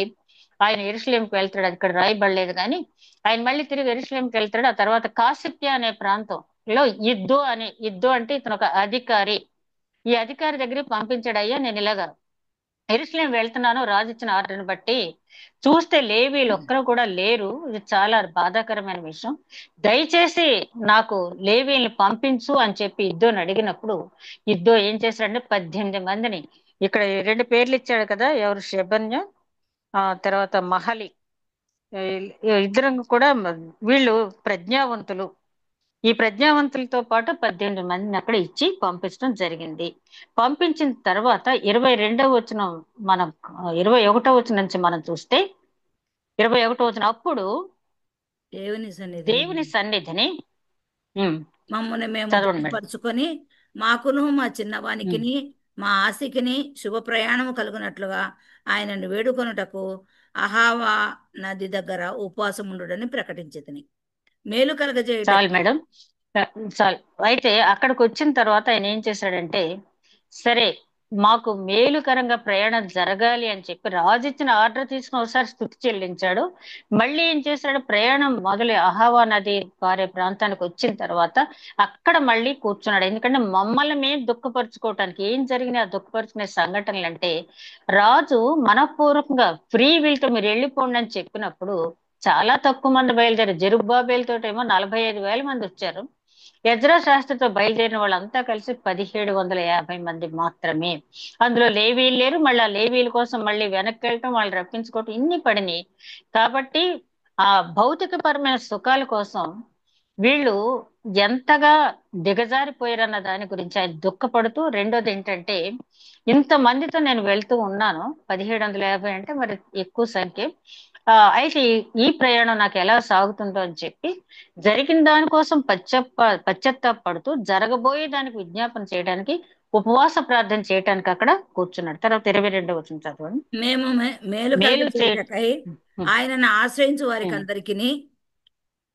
ఆయన యెరూషలేంకి వెళ్తాడు. అది ఇక్కడ రాయబడలేదు కానీ ఆయన మళ్ళీ తిరిగి యెరూషలేంకి వెళ్తాడు. ఆ తర్వాత కాసిప్యా అనే ప్రాంతంలో ఇద్దో అంటే ఇతను ఒక అధికారి. ఈ అధికారి దగ్గరికి పంపించాడు, అయ్యా నేను ఇలాగా యెరూషలేం వెళ్తున్నాను, రాజు ఇచ్చిన ఆర్డర్ని బట్టి. చూస్తే లేవీలు ఒక్కరు కూడా లేరు, ఇది చాలా బాధాకరమైన విషయం, దయచేసి నాకు లేవీల్ని పంపించు అని చెప్పి ఇద్దోని అడిగినప్పుడు ఇద్దో ఏం చేశాడంటే 18 మందిని, ఇక్కడ రెండు పేర్లు ఇచ్చాడు కదా, ఎవరు, షెబన్య తర్వాత మహలి, ఇద్దరం కూడా వీళ్ళు ప్రజ్ఞావంతులు. ఈ ప్రజ్ఞావంతులతో పాటు 18 మందిని అక్కడ ఇచ్చి పంపించడం జరిగింది. పంపించిన తర్వాత 22వ వచనం మనం 21వ వచనం నుంచి మనం చూస్తే 21వ వచనం, అప్పుడు దేవుని సన్నిధిని దేవుని సన్నిధిని మమ్మల్ని మేము చదవండి మేడం. ధృఢపరుచుకొని మాకును మా ఉమ్, చిన్నవానికిని మా ఆస్తికిని శుభ ప్రయాణము కలుగునట్లుగా ఆయనను వేడుకొనుటకు అహావా నది దగ్గర ఉపవాసం ఉండుడని ప్రకటించితిని. మేలు చాలు కలగజేయుటకు మేడం, చాలు. అయితే అక్కడికి వచ్చిన తర్వాత ఆయన ఏం చేశాడంటే, సరే మాకు మేలుకరంగా ప్రయాణం జరగాలి అని చెప్పి రాజు ఇచ్చిన ఆర్డర్ తీసుకుని ఒకసారి స్తుతి చెల్లించాడు. మళ్ళీ ఏం చేశాడు, ప్రయాణం మొదలు అహావా నది పారే ప్రాంతానికి వచ్చిన తర్వాత అక్కడ మళ్ళీ కూర్చున్నాడు. ఎందుకంటే మమ్మల్ని మేము దుఃఖపరుచుకోవటానికి ఏం జరిగినా దుఃఖపరుచుకునే సంఘటనలు అంటే, రాజు మనపూర్వకంగా ఫ్రీ వీల్తో మీరు వెళ్ళిపోండి అని చెప్పినప్పుడు చాలా తక్కువ మంది బయలుదేరారు. జెరుబ్బాబేల్ తోటేమో 45,000 మంది వచ్చారు. ఎజ్రా శాస్త్రితో బయలుదేరిన వాళ్ళంతా కలిసి 1750 మంది మాత్రమే. అందులో లేవీలు లేరు. మళ్ళీ ఆ లేవీల కోసం మళ్ళీ వెనక్కి వెళ్ళటం, వాళ్ళు రప్పించుకోవటం, ఇన్ని పడినాయి. కాబట్టి ఆ భౌతికపరమైన సుఖాల కోసం వీళ్ళు ఎంతగా దిగజారిపోయారన్న దాని గురించి ఆయన దుఃఖపడుతూ, రెండోది ఏంటంటే ఇంత మందితో నేను వెళ్తూ ఉన్నాను, 1750 అంటే మరి ఎక్కువ సంఖ్య. అయితే ఈ ప్రయాణం నాకు ఎలా సాగుతుందో అని చెప్పి జరిగిన దానికోసం పశ్చాత్తాపడుతూ జరగబోయే దానికి విజ్ఞాపన చేయడానికి ఉపవాస ప్రార్థన చేయడానికి అక్కడ కూర్చున్నాడు. తర్వాత 22వ వచనం చదవండి. మేము మేలు మేలు చే కలగజేయుటకై ఉమ్, ఆయనను ఆశ్రయించు వారికి ఉమ్, అందరికిని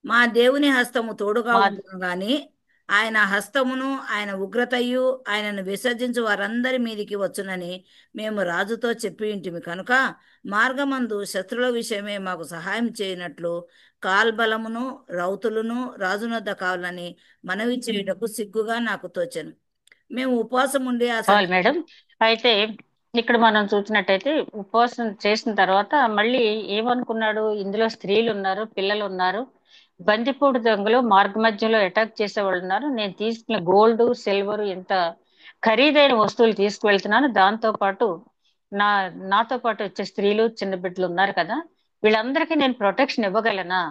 మా దేవుని హస్తము తోడుగా మా ఉండును గాని ఆయన హస్తమును ఆయన ఉగ్రతయు ఆయనను విసర్జించు వారందరి మీదికి వచ్చునని మేము రాజుతో చెప్పి ఇంటిమి కనుక మార్గమందు శత్రుల విషయమే మాకు సహాయం చేయనట్లు కాల్బలమును రౌతులను రాజునొద్ద కావాలని మనవి చేయుటకు సిగ్గుగా నాకు తోచెను. మేము ఉపవాసం ఉండి ఆ కావాలి సంగతి మేడం. అయితే ఇక్కడ మనం చూసినట్టయితే ఉపవాసం చేసిన తర్వాత మళ్ళీ ఏమనుకున్నాడు, ఇందులో స్త్రీలు ఉన్నారు, పిల్లలు ఉన్నారు, బందిపోటు దొంగలు మార్గ మధ్యలో అటాక్ చేసే వాళ్ళు ఉన్నారు, నేను తీసుకున్న గోల్డ్ సిల్వర్ ఇంత ఖరీదైన వస్తువులు తీసుకువెళ్తున్నాను, దాంతో పాటు నా నాతో పాటు వచ్చే స్త్రీలు చిన్న బిడ్డలు ఉన్నారు కదా, వీళ్ళందరికీ నేను ప్రొటెక్షన్ ఇవ్వగలనా?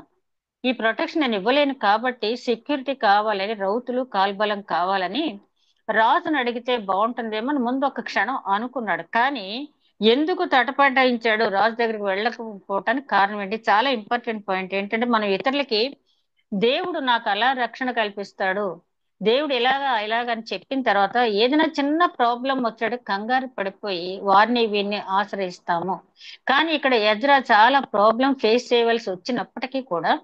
ఈ ప్రొటెక్షన్ నేను ఇవ్వలేను కాబట్టి సెక్యూరిటీ కావాలని, రౌతులు కాల్బలం కావాలని రాజును అడిగితే బాగుంటుందేమో అని ముందు ఒక క్షణం అనుకున్నాడు. కానీ ఎందుకు తటపటాయించాడు, రాజు దగ్గరికి వెళ్ళకపోవటానికి కారణం ఏంటి? చాలా ఇంపార్టెంట్ పాయింట్ ఏంటంటే, మనం ఇతరులకి దేవుడు నాకు అలా రక్షణ కల్పిస్తాడు, దేవుడు ఇలాగని చెప్పిన తర్వాత ఏదైనా చిన్న ప్రాబ్లం వచ్చాడు కంగారు పడిపోయి వారిని వీరిని ఆశ్రయిస్తాము. కానీ ఇక్కడ ఎజ్రా చాలా ప్రాబ్లం ఫేస్ చేయవలసి వచ్చినప్పటికీ కూడా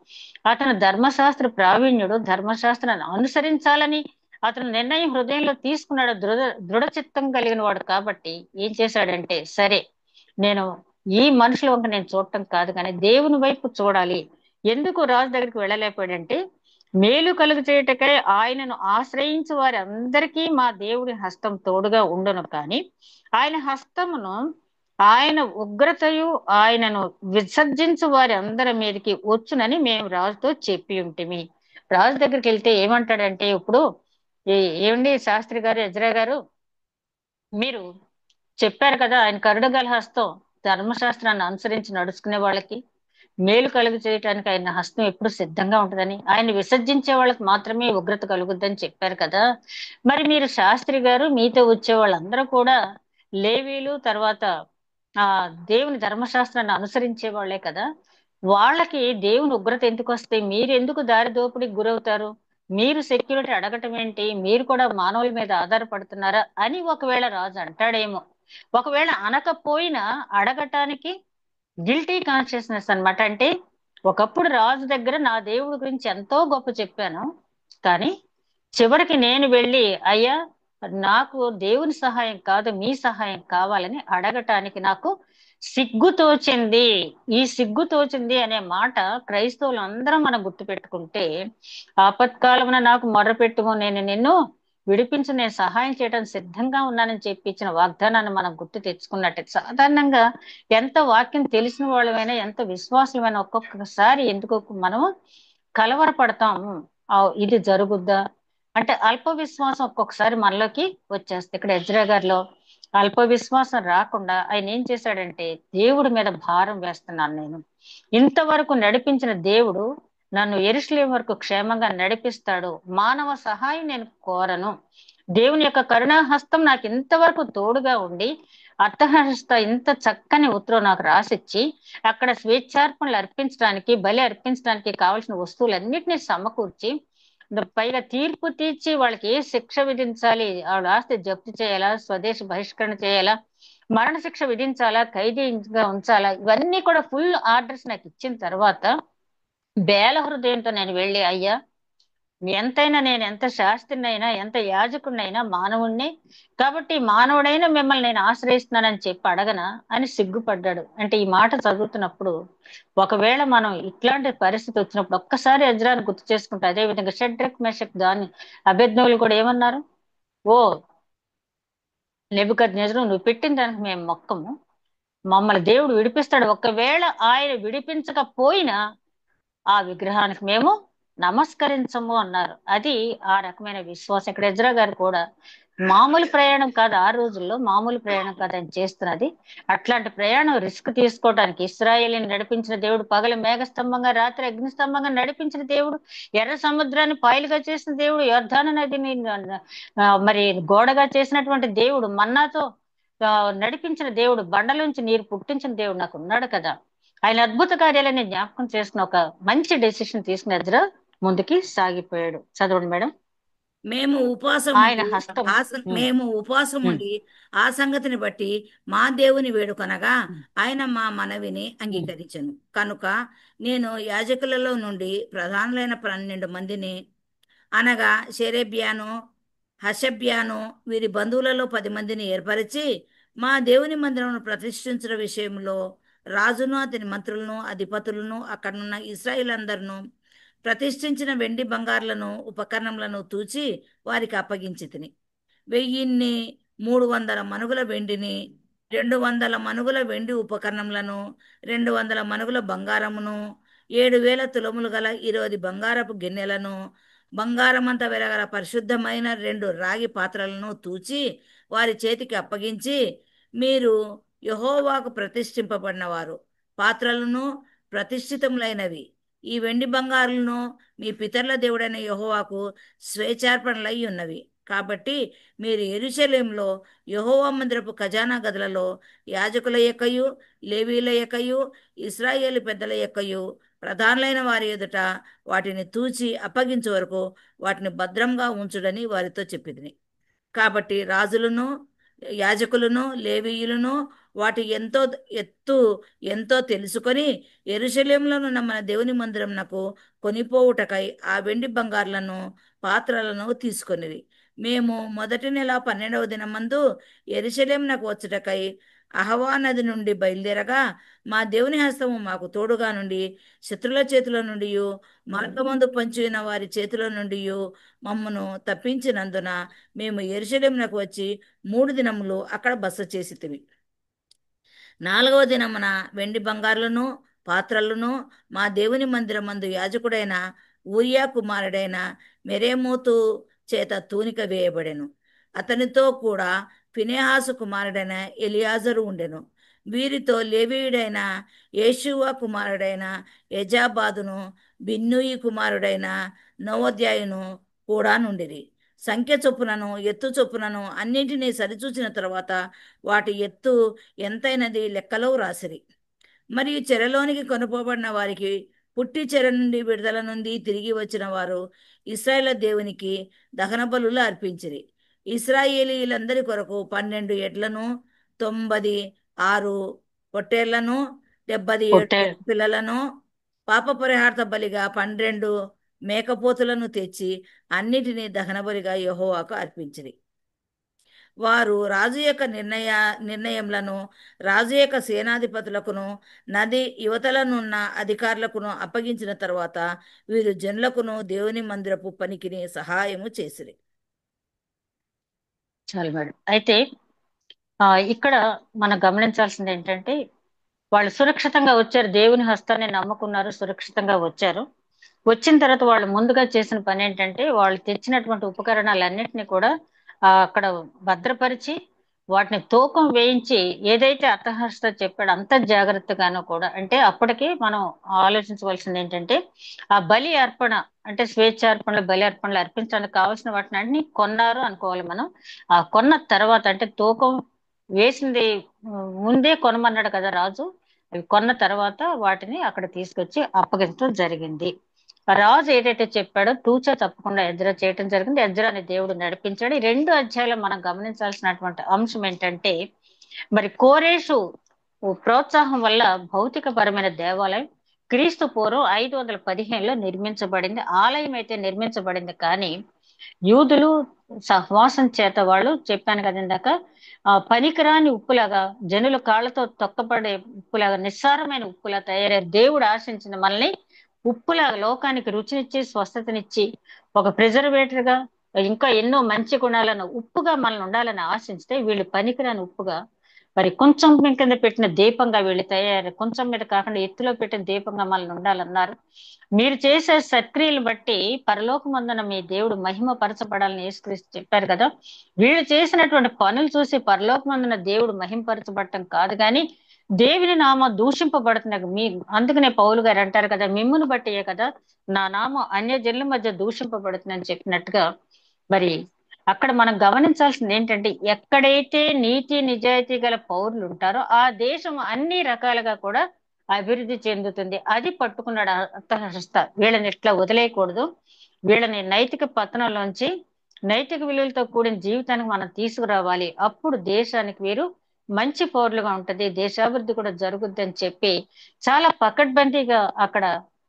అతను ధర్మశాస్త్ర ప్రావీణ్యుడు, ధర్మశాస్త్రాన్ని అనుసరించాలని అతను నిర్ణయం హృదయంలో తీసుకున్నాడు, దృఢ చిత్తం కలిగిన వాడు. కాబట్టి ఏం చేశాడంటే, సరే నేను ఈ మనుషుల వంక నేను చూడటం కాదు కానీ దేవుని వైపు చూడాలి. ఎందుకు రాజు దగ్గరికి వెళ్ళలేకపోయాడంటే, మేలు కలుగు చేయుటకై ఆయనను ఆశ్రయించు వారి అందరికీ మా దేవుడి హస్తం తోడుగా ఉండును, కానీ ఆయన హస్తమును ఆయన ఉగ్రతయు ఆయనను విసర్జించు వారి అందరి మీదకి వచ్చునని మేము రాజుతో చెప్పి ఉంటిమి. రాజు దగ్గరికి వెళ్తే ఏమంటాడంటే, ఇప్పుడు ఏమండి శాస్త్రి గారు, ఎజ్రా గారు, మీరు చెప్పారు కదా ఆయన కరుడుగల హస్తం ధర్మశాస్త్రాన్ని అనుసరించి నడుచుకునే వాళ్ళకి మేలు కలుగు చేయటానికి ఆయన హస్తం ఎప్పుడు సిద్ధంగా ఉంటుందని, ఆయన విసర్జించే వాళ్ళకి మాత్రమే ఉగ్రత కలుగుద్దని చెప్పారు కదా. మరి మీరు శాస్త్రి గారు, మీతో వచ్చే వాళ్ళందరూ కూడా లేవీలు, తర్వాత ఆ దేవుని ధర్మశాస్త్రాన్ని అనుసరించే వాళ్ళే కదా, వాళ్ళకి దేవుని ఉగ్రత ఎందుకు వస్తాయి? మీరు ఎందుకు దారి దోపిడికి గురవుతారు? మీరు సెక్యూరిటీ అడగటం ఏంటి, మీరు కూడా మానవుల మీద ఆధారపడుతున్నారా అని ఒకవేళ రాజు అంటాడేమో. ఒకవేళ అనకపోయినా అడగటానికి గిల్టీ కాన్షియస్నెస్ అన్నమాట. అంటే ఒకప్పుడు రాజు దగ్గర నా దేవుడి గురించి ఎంతో గొప్ప చెప్పాను, కానీ చివరికి నేను వెళ్ళి అయ్యా నాకు దేవుని సహాయం కాదు మీ సహాయం కావాలని అడగటానికి నాకు సిగ్గు తోచింది. ఈ సిగ్గు తోచింది అనే మాట క్రైస్తవులు అందరం మనం గుర్తుపెట్టుకుంటే, ఆపత్కాలమున నాకు మొర్రపెట్టుము నేను నిన్ను విడిపించు, నేను సహాయం చేయడానికి సిద్ధంగా ఉన్నానని చెప్పి ఇచ్చిన వాగ్దానాన్ని మనం గుర్తు తెచ్చుకున్నట్టే. సాధారణంగా ఎంత వాక్యం తెలిసిన వాళ్ళమైనా ఎంత విశ్వాసమైనా ఒక్కొక్కసారి ఎందుకో మనం కలవరపడతాము. ఇది జరుగుద్దా అంటే అల్ప విశ్వాసం ఒక్కొక్కసారి మనలోకి వచ్చేస్తుంది. ఇక్కడ ఎజ్రా గారిలో అల్ప విశ్వాసం రాకుండా ఆయన ఏం చేశాడంటే, దేవుడి మీద భారం వేస్తున్నాను నేను, ఇంతవరకు నడిపించిన దేవుడు నన్ను యెరూషలేము వరకు క్షేమంగా నడిపిస్తాడు, మానవ సహాయం నేను కోరను, దేవుని యొక్క కరుణాహస్తం నాకు ఇంతవరకు తోడుగా ఉండి అర్థహస్త ఇంత చక్కని ఉత్తరం నాకు రాసిచ్చి అక్కడ స్వేచ్ఛార్పణలు అర్పించడానికి బలి అర్పించడానికి కావలసిన వస్తువులన్నిటినీ సమకూర్చి పైగా తీర్పు తీర్చి వాళ్ళకి ఏ శిక్ష విధించాలి, వాళ్ళ ఆస్తి జప్తు చేయాలా, స్వదేశ బహిష్కరణ చేయాలా, మరణ శిక్ష విధించాలా, ఖైదీగా ఉంచాలా, ఇవన్నీ కూడా ఫుల్ ఆర్డర్స్ నాకు ఇచ్చిన తర్వాత బేల హృదయంతో నేను వెళ్ళి అయ్యా ఎంతైనా నేను ఎంత శాస్త్రినైనా ఎంత యాజకుడినైనా మానవుణ్ణి, కాబట్టి మానవుడైన మిమ్మల్ని నేను ఆశ్రయిస్తున్నానని చెప్పి అడగనా అని సిగ్గుపడ్డాడు. అంటే ఈ మాట చదువుతున్నప్పుడు ఒకవేళ మనం ఇట్లాంటి పరిస్థితి వచ్చినప్పుడు ఒక్కసారి ఎజ్రాని గుర్తు చేసుకుంటే, అదే విధంగా షడ్రక్ మెషక్ దాని అబేద్నెగోలు కూడా ఏమన్నారు, ఓ నెబుకద్నెజరు నువ్వు పెట్టిన దానికి మేము మొక్కము, మమ్మల్ని దేవుడు విడిపిస్తాడు, ఒకవేళ ఆయన విడిపించకపోయినా ఆ విగ్రహానికి మేము నమస్కరించము అన్నారు. అది ఆ రకమైన విశ్వాసం. ఇక్కడ ఎజ్రా గారు కూడా మామూలు ప్రయాణం కాదు, ఆ రోజుల్లో మామూలు ప్రయాణం కాదు ఆయన చేస్తున్నది. అట్లాంటి ప్రయాణం రిస్క్ తీసుకోవడానికి ఇశ్రాయేలీని నడిపించిన దేవుడు, పగలు మేఘస్తంభంగా రాత్రి అగ్నిస్తంభంగా నడిపించిన దేవుడు, ఎర్ర సముద్రాన్ని పాయలుగా చేసిన దేవుడు, యొర్దాను నదిని మరి గోడగా చేసినటువంటి దేవుడు, మన్నాతో ఆ, నడిపించిన దేవుడు, బండలోంచి నీరు పుట్టించిన దేవుడు నాకు ఉన్నాడు కదా. ఆయన అద్భుత కార్యాలని జ్ఞాపకం చేసుకున్న ఒక మంచి డెసిషన్ తీసుకుని ఎజ్రా ముందుకి సాగిపోయాడు. చదవండి మేడం. మేము ఉపవాసం ఆయన ఉండి హస్తం. ఉమ్, మేము ఉపవాసం ఉమ్, ఉండి ఆ సంగతిని బట్టి మా దేవుని వేడుకొనగా ఉమ్, ఆయన మా మనవిని ఉమ్, అంగీకరించెను. కనుక నేను యాజకులలో నుండి ప్రధానులైన 12 మందిని, అనగా షెరెబ్యాను, హషబ్యాను వీరి బంధువులలో 10 మందిని ఏర్పరిచి మా దేవుని మందిరమును ప్రతిష్ఠించడం విషయంలో రాజును అతని మంత్రులను అధిపతులను అక్కడున్న ఇశ్రాయేల్ అందరును ప్రతిష్ఠించిన వెండి బంగారులను ఉపకరణములను తూచి వారికి అప్పగించి తిని 1,300 మనుగుల వెండిని, 200 మనుగుల వెండి ఉపకరణములను, 200 మనుగుల బంగారమును, 7,000 తులములు గల 20 బంగారపు గిన్నెలను, బంగారమంత వెలగల పరిశుద్ధమైన 2 రాగి పాత్రలను తూచి వారి చేతికి అప్పగించి, మీరు యెహోవాకు ప్రతిష్ఠింపబడిన వారు, పాత్రలను ప్రతిష్ఠితములైనవి, ఈ వెండి బంగారులను మీ పితరుల దేవుడైన యెహోవాకు స్వేచ్ఛార్పణలై ఉన్నవి. కాబట్టి మీరు యెరూషలేములో యెహోవా మందిరపు ఖజానా గదులలో యాజకుల యొక్కయు లేవీల యొక్కయు ఇశ్రాయేలు పెద్దల యొక్కయు ప్రధానులైన వారి ఎదుట వాటిని తూచి అప్పగించే వరకు వాటిని భద్రంగా ఉంచుడని వారితో చెప్పింది. కాబట్టి రాజులను యాజకులను లేవీయులను వాటి ఎత్తు ఎంతో తెలుసుకొని యెరూషలేములోనున్న మన దేవుని మందిరమునకు కొనిపోవుటకై ఆ వెండి బంగారులను పాత్రలను తీసుకొనిరి. మేము మొదటి నెల 12వ దినమందు యెరూషలేమునకు వచ్చుటకై అహవా నది నుండి బయలుదేరగా మా దేవుని హస్తము మాకు తోడుగా నుండి శత్రుల చేతుల నుండి మార్గమందు పంచిన వారి చేతుల నుండి మమ్మను తప్పించినందున మేము యెరూషలేమునకు వచ్చి 3 దినములు అక్కడ బస చేసితిమి. 4వ దినమున వెండి బంగారులను పాత్రలను మా దేవుని మందిరమందు యాజకుడైన ఊరియా కుమారుడైన మెరేమోతు చేత తూనిక వేయబడెను. అతనితో కూడా ఫినెహాసు కుమారుడైన ఎలియాజరు ఉండెను. వీరితో లేవీయుడైన యేషూవ కుమారుడైన యజాబాదును, బిన్నూయి కుమారుడైన నవోద్యాయును కూడా నుండిరి. సంఖ్య చొప్పునను ఎత్తు చొప్పునను అన్నింటినీ సరిచూచిన తర్వాత వాటి ఎత్తు ఎంతైనది లెక్కలో రాసిరి. మరియు చెరలోనికి కొనుపోబడిన వారికి పుట్టి చెర నుండి విడుదల నుండి తిరిగి వచ్చిన వారు ఇశ్రాయేలు దేవునికి దహన బలులు అర్పించిరి. ఇశ్రాయేలీలందరి కొరకు 12 ఎడ్లను, 96 పొట్టేళ్లను, 77 పొట్టే పిల్లలను, పాప పరిహార్థ బలిగా 12 మేకపోతులను తెచ్చి అన్నిటినీ దహనబలిగా యెహోవాకు అర్పించిరి. వారు రాజు యొక్క నిర్ణయములను రాజు యొక్క సేనాధిపతులకును నది యువతలనున్న అధికారులకును అప్పగించిన తర్వాత వీరు జనులకును దేవుని మందిరపు పనికిని సహాయము చేసిరి. చాలు మేడం. అయితే ఇక్కడ మనం గమనించాల్సింది ఏంటంటే, వాళ్ళు సురక్షితంగా వచ్చారు, దేవుని హస్తాన్ని నమ్ముకున్నారు, సురక్షితంగా వచ్చారు. వచ్చిన తర్వాత వాళ్ళు ముందుగా చేసిన పని ఏంటంటే, వాళ్ళు తెచ్చినటువంటి ఉపకరణాలన్నింటినీ కూడా అక్కడ భద్రపరిచి వాటిని తూకం వేయించి, ఏదైతే అతహస్త చెప్పాడో అంత జాగ్రత్తగానూ కూడా, అంటే అప్పటికి మనం ఆలోచించవలసింది ఏంటంటే, ఆ బలి అర్పణ అంటే స్వేచ్ఛార్పణలు, బలి అర్పణలు అర్పించడానికి కావాల్సిన వాటిని అన్ని కొన్నారు అనుకోవాలి మనం. ఆ కొన్న తర్వాత అంటే తూకం వేసింది ముందే కొనమన్నాడు కదా రాజు. అవి కొన్న తర్వాత వాటిని అక్కడ తీసుకొచ్చి అప్పగించడం జరిగింది. రాజు ఏదైతే చెప్పాడో తూచా తప్పకుండా ఎజ్రా చేయటం జరిగింది. ఎజ్రాని దేవుడు నడిపించాడు. ఈ 2 అధ్యాయాలు మనం గమనించాల్సినటువంటి అంశం ఏంటంటే, మరి కోరేషు ప్రోత్సాహం వల్ల భౌతికపరమైన దేవాలయం క్రీస్తు పూర్వం 515లో నిర్మించబడింది. ఆలయం అయితే నిర్మించబడింది, కానీ యూదులు సహవాసం చేత వాళ్ళు, చెప్పాను కదా ఇందాక, పనికిరాని ఉప్పులాగా, జనుల కాళ్ళతో తొక్కపడే ఉప్పులాగా, నిస్సారమైన ఉప్పులా తయారయ్యారు. దేవుడు ఆశించిన మనల్ని ఉప్పులాగా లోకానికి రుచినిచ్చి స్వస్థతనిచ్చి ఒక ప్రిజర్వేటర్ గా ఇంకా ఎన్నో మంచి గుణాలను ఉప్పుగా మనల్ని ఉండాలని ఆశించితే, వీళ్ళు పనికిరాని ఉప్పుగా, మరి కొంచెం కింద పెట్టిన దీపంగా వీళ్ళు తయారు, కొంచెం మీద కాకుండా ఎత్తులో పెట్టిన దీపంగా మనల్ని ఉండాలన్నారు. మీరు చేసే సత్క్రియలు బట్టి పరలోకమందున మీ దేవుడు మహిమ పరచబడాలని యేసుక్రీస్తు చెప్పారు కదా. వీళ్ళు చేసినటువంటి పనులు చూసి పరలోకమందున దేవుడు మహిమపరచబడటం కాదు, కానీ దేవుని నామం దూషింపబడుతున్న మీ, అందుకనే పౌలు గారు అంటారు కదా, మిమ్మును బట్టియే కదా నా నామం అన్యజనుల మధ్య దూషింపబడుతుందని చెప్పినట్టుగా. మరి అక్కడ మనం గమనించాల్సింది ఏంటంటే, ఎక్కడైతే నీతి నిజాయితీ గల పౌరులు ఉంటారో ఆ దేశం అన్ని రకాలుగా కూడా అభివృద్ధి చెందుతుంది. అది పట్టుకున్నాడు అర్థహస్త. వీళ్ళని ఇట్లా వదిలేయకూడదు, వీళ్ళని నైతిక పతనంలోంచి నైతిక విలువలతో కూడిన జీవితానికి మనం తీసుకురావాలి. అప్పుడు దేశానికి వీరు మంచి పౌరులుగా ఉంటది, దేశాభివృద్ధి కూడా జరుగుద్ది అని చెప్పి చాలా పకడ్బందీగా అక్కడ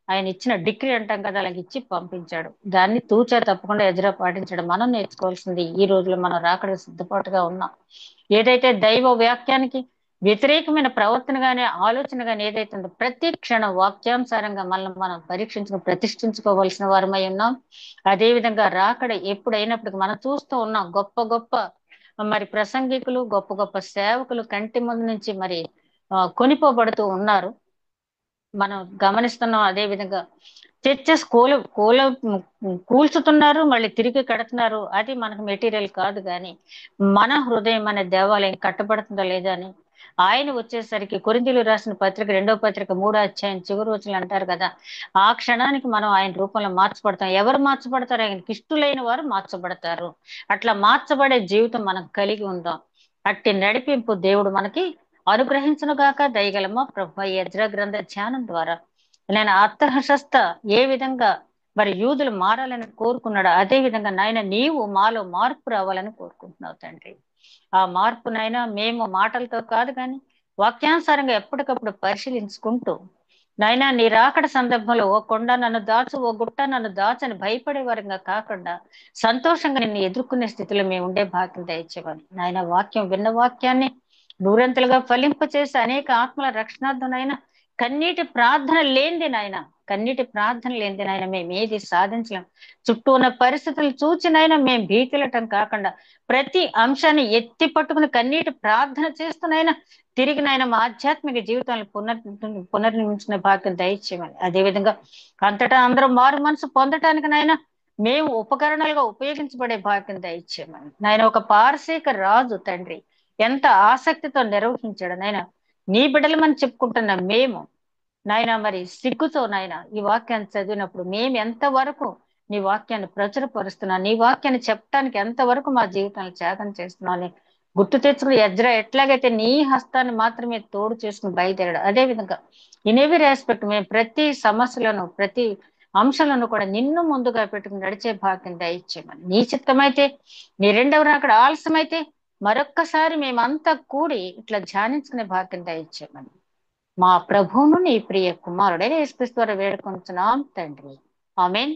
ఆయన ఇచ్చిన డిగ్రీ అంటాం కదా, అలాగే ఇచ్చి పంపించాడు. దాన్ని తూచా తప్పకుండా ఎజ్రా పాటించడం మనం నేర్చుకోవాల్సింది. ఈ రోజులో మనం రాకడ సిద్ధపాటుగా ఉన్నాం. ఏదైతే దైవ వాక్యానికి వ్యతిరేకమైన ప్రవర్తన గానీ ఆలోచన గానీ ఏదైతే ఉందో, ప్రతి క్షణం వాక్యానుసారంగా మనల్ని మనం పరీక్షించుకుని ప్రతిష్ఠించుకోవాల్సిన వారమై ఉన్నాం. అదే విధంగా రాకడ ఎప్పుడైనప్పటికీ మనం చూస్తూ ఉన్నాం, గొప్ప గొప్ప మరి ప్రసంగికులు, గొప్ప గొప్ప సేవకులు కంటి ముందు నుంచి మరి కొనిపోబడుతూ ఉన్నారు, మనం గమనిస్తున్నాం. అదే విధంగా చర్చెస్ కూల్చుతున్నారు, మళ్ళీ తిరిగి కడుతున్నారు. అది మనకు మెటీరియల్ కాదు, కానీ మన హృదయం అనే దేవాలయం కట్టబడుతుందా లేదా అని ఆయన వచ్చేసరికి, కొరింథీయులకు రాసిన పత్రిక 2వ పత్రిక 3వ అధ్యాయం చివరి వచనాలు అంటారు కదా, ఆ క్షణానికి మనం ఆయన రూపంలో మార్చబడతాం. ఎవరు మార్చబడతారు? ఆయనకి ఇష్టలైన వారు మార్చబడతారు. అట్లా మార్చబడే జీవితం మనం కలిగి ఉందాం. అట్టి నడిపింపు దేవుడు మనకి అనుగ్రహించును గాక. దయగలమా ప్రభు, ఎజ్రా గ్రంథ ధ్యానం ద్వారా నేను అర్థహస్త ఏ విధంగా మరి యూదులు మారాలని కోరుకున్నాడు, అదే విధంగా నాయన నీవు మాలో మార్పు రావాలని కోరుకుంటున్నావు తండ్రి. ఆ మార్పునైనా మేము మాటలతో కాదు, కానీ వాక్యానుసారంగా ఎప్పటికప్పుడు పరిశీలించుకుంటూ, నాయన నీ రాకడ సందర్భంలో ఓ కొండ నన్ను దాచు, ఓ గుట్ట నన్ను దాచని భయపడే వారంగా కాకుండా సంతోషంగా నిన్ను ఎదుర్కొనే స్థితిలో మేము ఉండే భాగ్యం దయచేవాని నాయన. వాక్యం విన్న వాక్యాన్ని నూరంతలుగా ఫలింప చేసి అనేక ఆత్మల రక్షణార్థనైనా కన్నీటి ప్రార్థన లేనిది నాయన, కన్నీటి ప్రార్థన లేనిది నాయన మేము ఏది సాధించలేం. చుట్టూ ఉన్న పరిస్థితులు చూచినైనా మేము భీతిలటం కాకుండా ప్రతి అంశాన్ని ఎత్తి పట్టుకుని కన్నీటి ప్రార్థన చేస్తున్నైనా తిరిగి నాయన మా ఆధ్యాత్మిక జీవితాలను పునర్నిర్మించిన భాగ్యం దయచేయమని. అదేవిధంగా అంతటా అందరూ మారు మనసు పొందటానికి నాయన మేము ఉపకరణాలుగా ఉపయోగించబడే భాగ్యం దయచేయమని నాయన. ఒక పారసీక రాజు తండ్రి ఎంత ఆసక్తితో నిర్వహించాడు నాయన. నీ బిడ్డలమని చెప్పుకుంటున్న మేము నాయన మరి సిగ్గుతో నాయన ఈ వాక్యాన్ని చదివినప్పుడు మేము ఎంతవరకు నీ వాక్యాన్ని ప్రచురపరుస్తున్నాం, నీ వాక్యాన్ని చెప్పడానికి ఎంతవరకు మా జీవితాన్ని త్యాగం చేస్తున్నాం అని గుర్తు తెచ్చుకుని ఎజ్రా ఎట్లాగైతే నీ హస్తాన్ని మాత్రమే తోడు చేసుకుని బయలుదేరాడు, అదే విధంగా ఇన్ ఎవరీ ఆస్పెక్ట్ మేము ప్రతి సమస్యలను, ప్రతి అంశాలను కూడా నిన్ను ముందుగా పెట్టుకుని నడిచే భాగ్యం దయచేయమని, నీ చిత్తమైతే, నీ రెండవ రాకడ ఆలస్యమైతే మరొక్కసారి మేమంతా కూడి ఇట్లా ధ్యానించుకునే భాగ్యం దయచేయమని మా ప్రభువును నీ ప్రియ కుమారుడైన యేసుక్రీస్తు ద్వారా వేడుకొంచున్నాం తండ్రి. ఆమేన్.